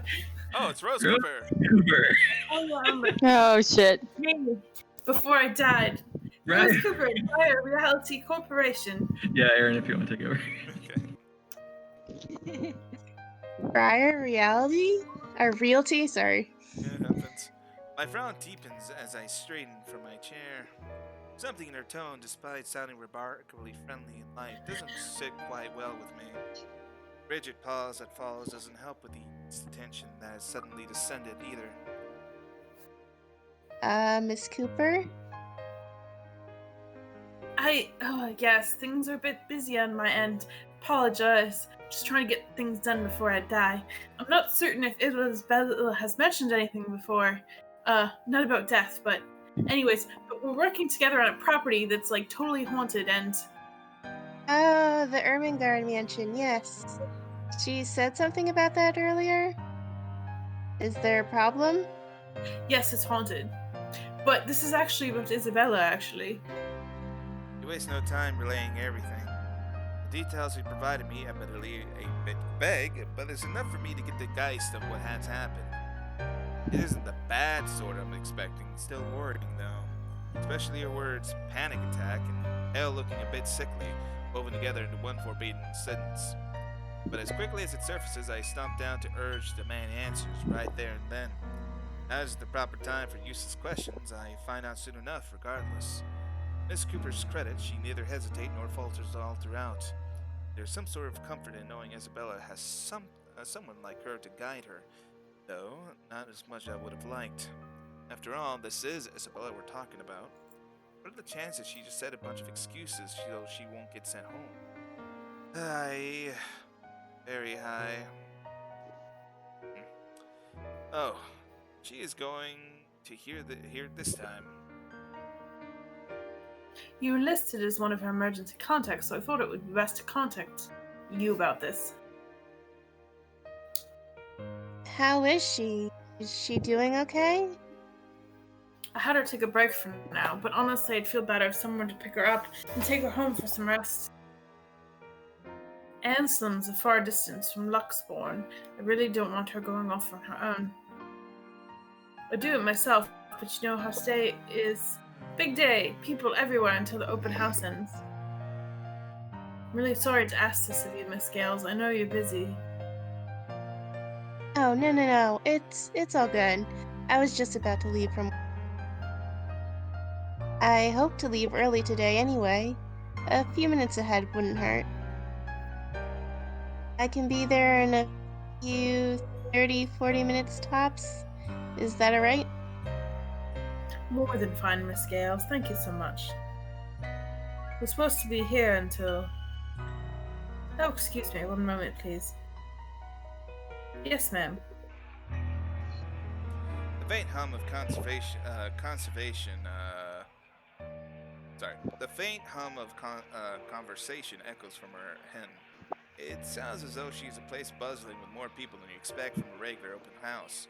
Oh, it's Rose Rose Cooper. Cooper. Oh yeah, I'm like, Oh shit. hey, before I died. Right. Rose Cooper, Fire Reality Corporation. Yeah, Aaron, if you want to take over. Okay. Briar Reality? Or Realty? Sorry. It happens. My frown deepens as I straighten from my chair. Something in her tone, despite sounding remarkably friendly and light, doesn't sit quite well with me. Rigid pause that follows doesn't help with the tension that has suddenly descended either. Miss Cooper? Yes, things are a bit busy on my end. Apologize. Just trying to get things done before I die. I'm not certain if Isabella has mentioned anything before. Not about death, but anyways, but we're working together on a property that's like totally haunted and Oh, the Ermengarde mansion, yes. She said something about that earlier? Is there a problem? yes, it's haunted. But this is actually about Isabella, actually. You waste no time relaying everything. The details you provided me, admittedly a bit vague, but it's enough for me to get the geist of what has happened. It isn't the bad sort I'm expecting, still worrying though. Especially your words, panic attack, and hell looking a bit sickly, woven together into one forbidden sentence. But as quickly as it surfaces, I stomp down to urge to demand answers right there and then. Now is the proper time for useless questions, I find out soon enough regardless. Miss Cooper's credit, she neither hesitates nor falters all throughout. There's some sort of comfort in knowing Isabella has someone like her to guide her, though not as much as I would have liked. After all, this is Isabella we're talking about. What are the chances she just said a bunch of excuses so she won't get sent home? High. Very high. Oh, she is going to hear it this time. You enlisted as one of her emergency contacts, so I thought it would be best to contact you about this. How is she? Is she doing okay? I had her take a break for now, but honestly, I'd feel better if someone to pick her up and take her home for some rest. Anslim's a far distance from Luxbourne. I really don't want her going off on her own. I'd do it myself, but you know how stay is. Big day, people everywhere until the open house ends. I'm really sorry to ask this of you, Miss Gales. I know you're busy. Oh, no. It's all good. I was just about to leave from... I hope to leave early today anyway. A few minutes ahead wouldn't hurt. I can be there in a few 30-40 minutes tops. Is that alright? More than fine, Miss Gales. Thank you so much. We're supposed to be here until... Oh, excuse me. One moment, please. Yes, ma'am. The faint hum of conversation echoes from her hen. It sounds as though she's a place buzzing with more people than you expect from a regular open house.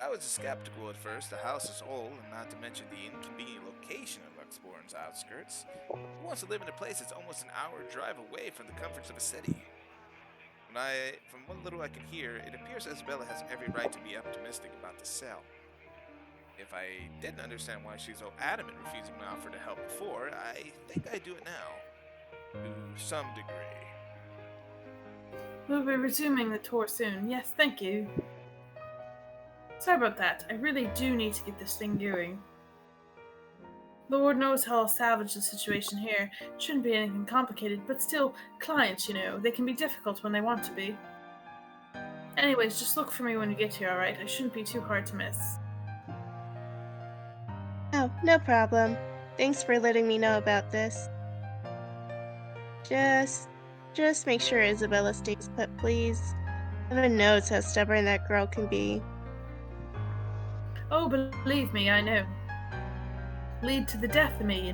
I was skeptical at first. The house is old, and not to mention the inconvenient location of Luxborn's outskirts. Who wants to live in a place that's almost an hour drive away from the comforts of a city? From what little I can hear, it appears Isabella has every right to be optimistic about the sale. If I didn't understand why she's so adamant refusing my offer to help before, I think I do it now. To some degree. We'll be resuming the tour soon. Yes, thank you. Sorry about that. I really do need to get this thing going. Lord knows how I'll salvage the situation here. It shouldn't be anything complicated, but still, clients, they can be difficult when they want to be. Anyways, just look for me when you get here, alright? I shouldn't be too hard to miss. Oh, no problem. Thanks for letting me know about this. Just make sure Isabella stays put, please. Heaven knows how stubborn that girl can be. Oh, believe me, I know. Lead to the death of me,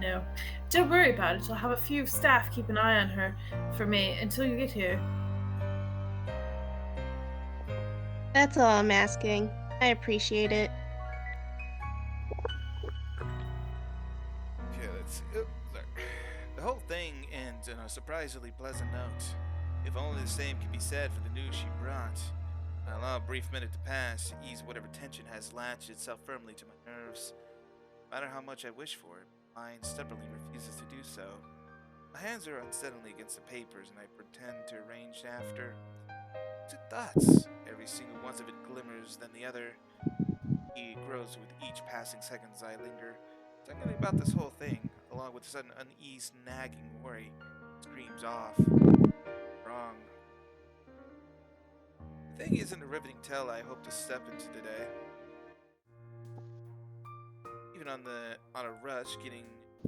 Don't worry about it. I'll have a few staff keep an eye on her for me until you get here. That's all I'm asking. I appreciate it. Okay, sorry. The whole thing ends on a surprisingly pleasant note. If only the same could be said for the news she brought. I allow a brief minute to pass to ease whatever tension has latched itself firmly to my nerves. No matter how much I wish for it, my mind stubbornly refuses to do so. My hands are unsteadily against the papers, and I pretend to arrange after. To thoughts. Every single one of it glimmers, then the other. He grows with each passing second as I linger. Something about this whole thing, along with sudden unease, nagging worry, screams off. Wrong. The thing isn't a riveting tale I hope to step into today. Even on a rush, getting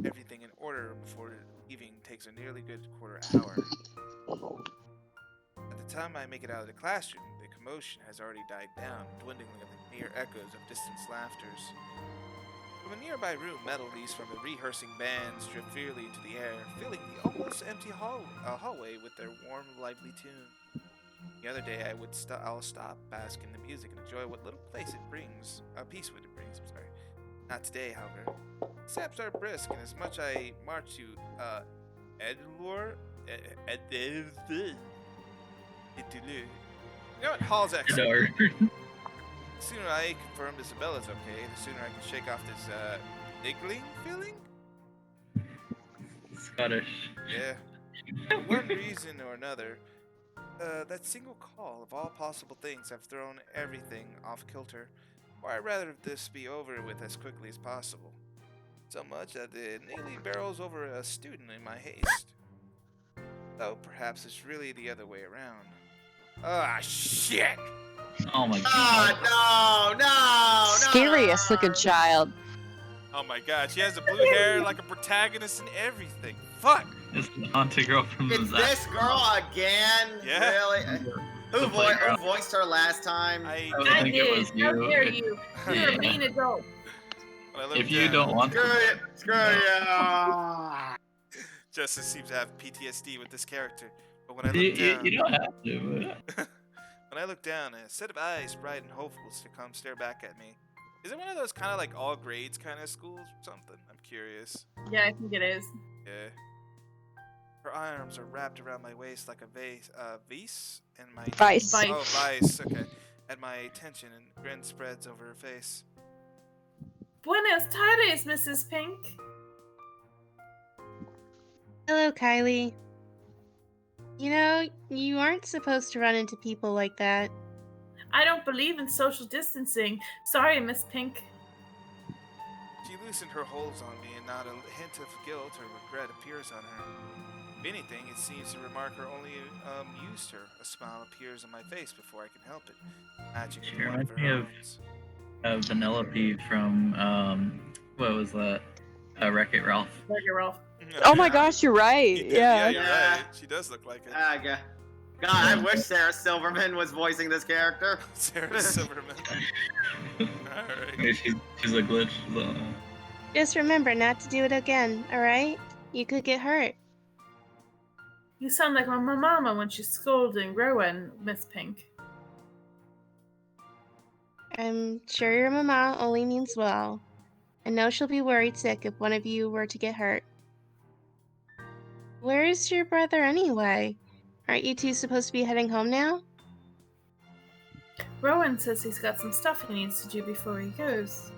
everything in order before leaving takes a nearly good quarter hour. At the time I make it out of the classroom, the commotion has already died down, dwindling into the mere echoes of distant laughters. From a nearby room, melodies from the rehearsing bands drift freely into the air, filling the almost empty hallway with their warm, lively tune. The other day I'll stop, bask in the music, and enjoy what little peace it brings. Not today, however. Saps are brisk, and as much I march to Edlure. You know what? Hall's excellent. The sooner I confirm Isabella's okay, the sooner I can shake off this niggling feeling. Scottish. Yeah. For one reason or another, that single call of all possible things have thrown everything off kilter. Or I'd rather this be over with as quickly as possible. So much that it nearly barrels over a student in my haste. Though perhaps it's really the other way around. Ah, shit! Oh my god. Oh, no! Scariest looking child. Oh my god, she has the blue hair like a protagonist and everything. Fuck! It's the haunted girl from It's the this girl again? Yeah. Really? Who The playground. voiced her last time? I I think it did. was How you. dare you? You're Yeah. a mean adult. When I look If you down, don't want Screw you! Justice seems to have PTSD with this character. But when I you, look you, down, you don't have to. when I look down, a set of eyes, bright and hopeful, to come stare back at me. Is it one of those kind of like all grades kind of schools or something? I'm curious. Yeah, I think it is. Yeah. Her arms are wrapped around my waist like a vise, and my Vice. Vice. Oh, vice. Okay. At my attention, and grin spreads over her face. Buenos tardes, Mrs. Pink. Hello, Kylie. You aren't supposed to run into people like that. I don't believe in social distancing. Sorry, Miss Pink. She loosened her holds on me, and not a hint of guilt or regret appears on her. If anything, it seems to remark her only used her. A smile appears on my face before I can help it, matching She with one of reminds her me of- own. Vanellope from what was that? Wreck-It Ralph. Burger Ralph. Oh my gosh, you're right. Yeah, Yeah. you're Yeah. right. She does look like it. God, I wish Sarah Silverman was voicing this character. Sarah Silverman. Alright. Yeah, she's a glitch. So. Just remember not to do it again, alright? You could get hurt. You sound like my mama when she's scolding Rowan, Miss Pink. I'm sure your mama only means well. I know she'll be worried sick if one of you were to get hurt. Where's your brother anyway? Aren't you two supposed to be heading home now? Rowan says he's got some stuff he needs to do before he goes.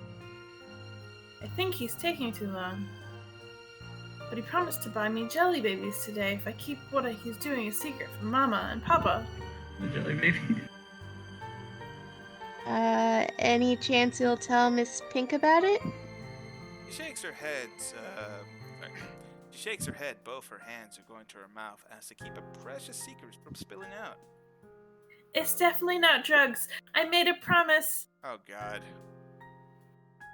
I think he's taking too long. But he promised to buy me jelly babies today if I keep what he's doing a secret from Mama and Papa. The jelly baby. Any chance you'll tell Miss Pink about it? She shakes her head. She shakes her head. Both her hands are going to her mouth as to keep a precious secret from spilling out. It's definitely not drugs. I made a promise. Oh God.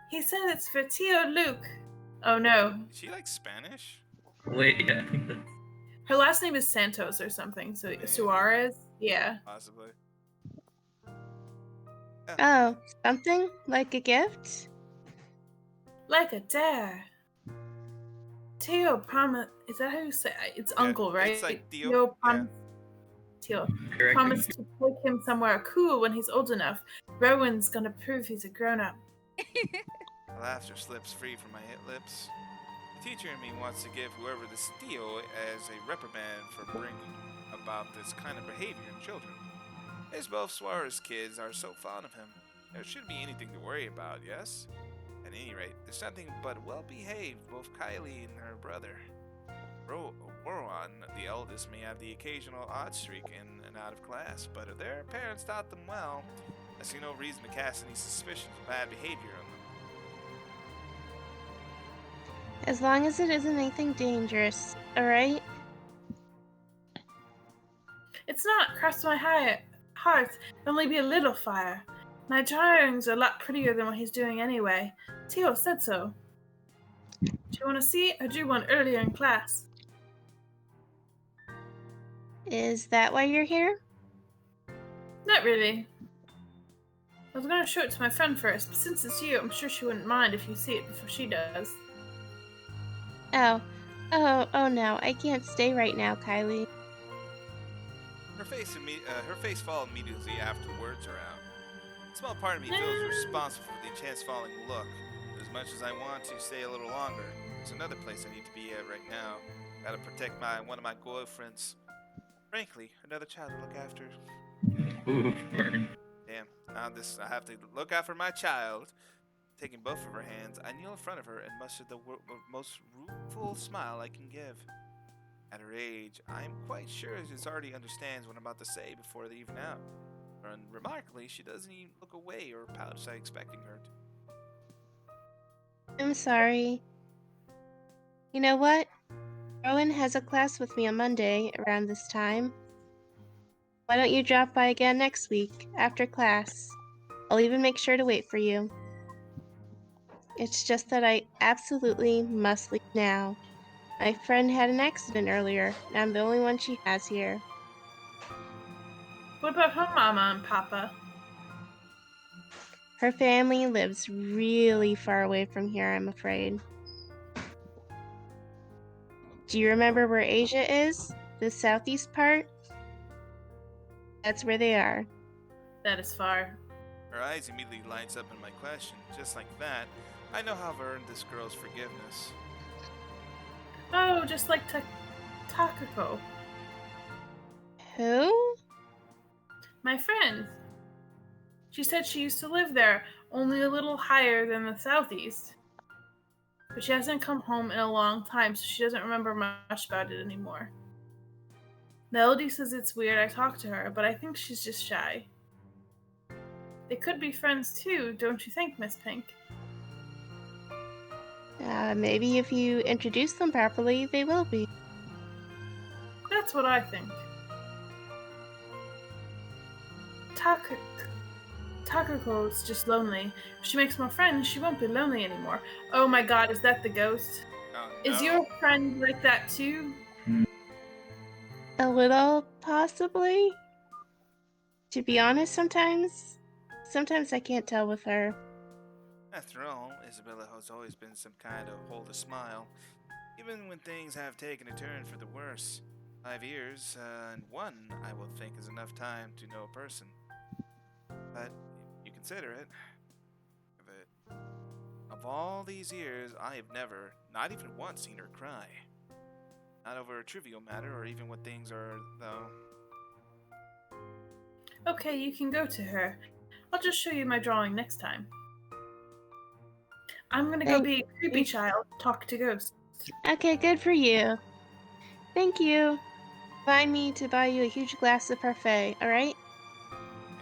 He said it's for Tio Luke. Oh no. Is she like Spanish? Wait, yeah, I think that's... Her last name is Santos or something. So Suarez? Yeah. Possibly. Oh, something? Like a gift? Like a dare. Tio promised. Is that how you say it? It's Yeah, uncle, right? it's like Tio, Tio yeah. promised. Tio Correct. promised to take him somewhere cool when he's old enough. Rowan's gonna prove he's a grown-up. Laughter slips free from my lips. The teacher in me wants to give whoever this steal as a reprimand for bringing about this kind of behavior in children. As both Suarez kids are so fond of him, there shouldn't be anything to worry about, yes? At any rate, there's nothing but well-behaved, both Kylie and her brother. Rowan, the eldest, may have the occasional odd streak in and out of class, but if their parents taught them well, I see no reason to cast any suspicions of bad behavior on them. As long as it isn't anything dangerous, alright? It's not. Cross my heart. It'll only be a little fire. My drawings are a lot prettier than what he's doing anyway. Tio said so. Do you want to see? I drew one earlier in class. Is that why you're here? Not really. I was going to show it to my friend first, but since it's you, I'm sure she wouldn't mind if you see it before she does. Oh no, I can't stay right now, Kylie. Her face falls immediately after words are out. A small part of me feels responsible for the chance falling look. As much as I want to stay a little longer, there's another place I need to be at right now. Gotta protect one of my girlfriends. Frankly, another child to look after. Ooh, burn. Damn, now I have to look out for my child. Taking both of her hands, I kneel in front of her and muster the most rueful smile I can give. At her age, I am quite sure she already understands what I'm about to say before they even out. And remarkably, she doesn't even look away or pout as I expecting her to. I'm sorry. You know what? Rowan has a class with me on Monday around this time. Why don't you drop by again next week, after class? I'll even make sure to wait for you. It's just that I absolutely must leave now. My friend had an accident earlier, and I'm the only one she has here. What about her mama and papa? Her family lives really far away from here, I'm afraid. Do you remember where Asia is? The southeast part? That's where they are. That is far. Her eyes immediately lights up in my question. Just like that, I know how I've earned this girl's forgiveness. Oh, just like Takako. Who? My friend. She said she used to live there, only a little higher than the southeast. But she hasn't come home in a long time, so she doesn't remember much about it anymore. Melody says it's weird I talk to her, but I think she's just shy. They could be friends too, don't you think, Miss Pink? Maybe if you introduce them properly, they will be. That's what I think. Takako's just lonely. If she makes more friends, she won't be lonely anymore. Oh my god, is that the ghost? Oh, Is no. your friend like that too? A little, possibly. To be honest, sometimes I can't tell with her. After all, Isabella has always been some kind of hold a smile, even when things have taken a turn for the worse. 5 years, and one I will think is enough time to know a person. But if you consider it, of all these years, I have never, not even once, seen her cry. Not over a trivial matter, or even what things are, though. Okay, you can go to her. I'll just show you my drawing next time. I'm gonna go Thank be a creepy you. child, talk to ghosts. Okay, good for you. Thank you. Remind me to buy you a huge glass of parfait, alright?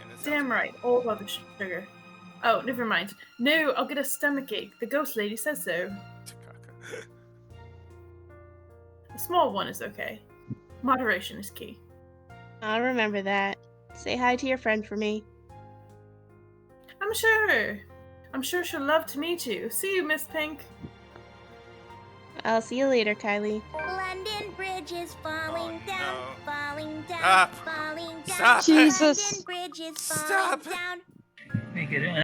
And that sounds Damn right, all about the sugar. Oh, never mind. No, I'll get a stomachache. The ghost lady says so. A small one is okay. Moderation is key. I'll remember that. Say hi to your friend for me. I'm sure. I'm sure she'll love to meet you. See you, Miss Pink. I'll see you later, Kylie. London Bridge is falling Oh, down, no. falling down, Stop. falling down. Stop it. Jesus. London Bridge is Stop. falling down. Make it in.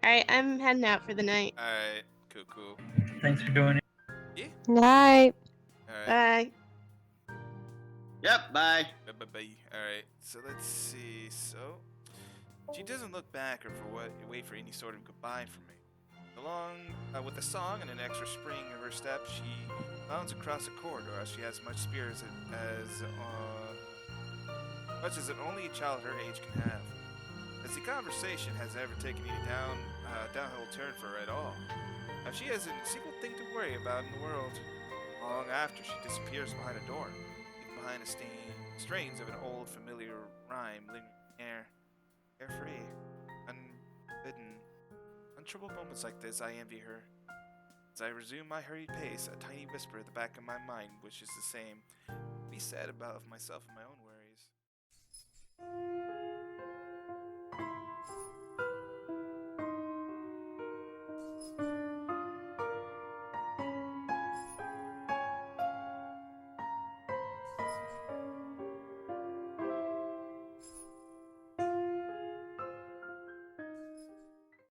Alright, I'm heading out for the night. Alright, cool. Thanks for joining. Night. Alright. Bye. Yep, bye. Bye. Alright, so let's see. So, she doesn't look back or wait for any sort of goodbye from me. Along with a song and an extra spring of her step, she bounds across a corridor as she has much spirit as much as only a child her age can have. As the conversation has ever taken any downhill turn for her at all. Now she hasn't a single thing to worry about in the world. Long after she disappears behind a door, leaving behind the strains of an old familiar rhyme lingering in the air. Carefree, unbidden. On troubled moments like this, I envy her. As I resume my hurried pace, a tiny whisper at the back of my mind wishes the same. Be sad about myself and my own worries.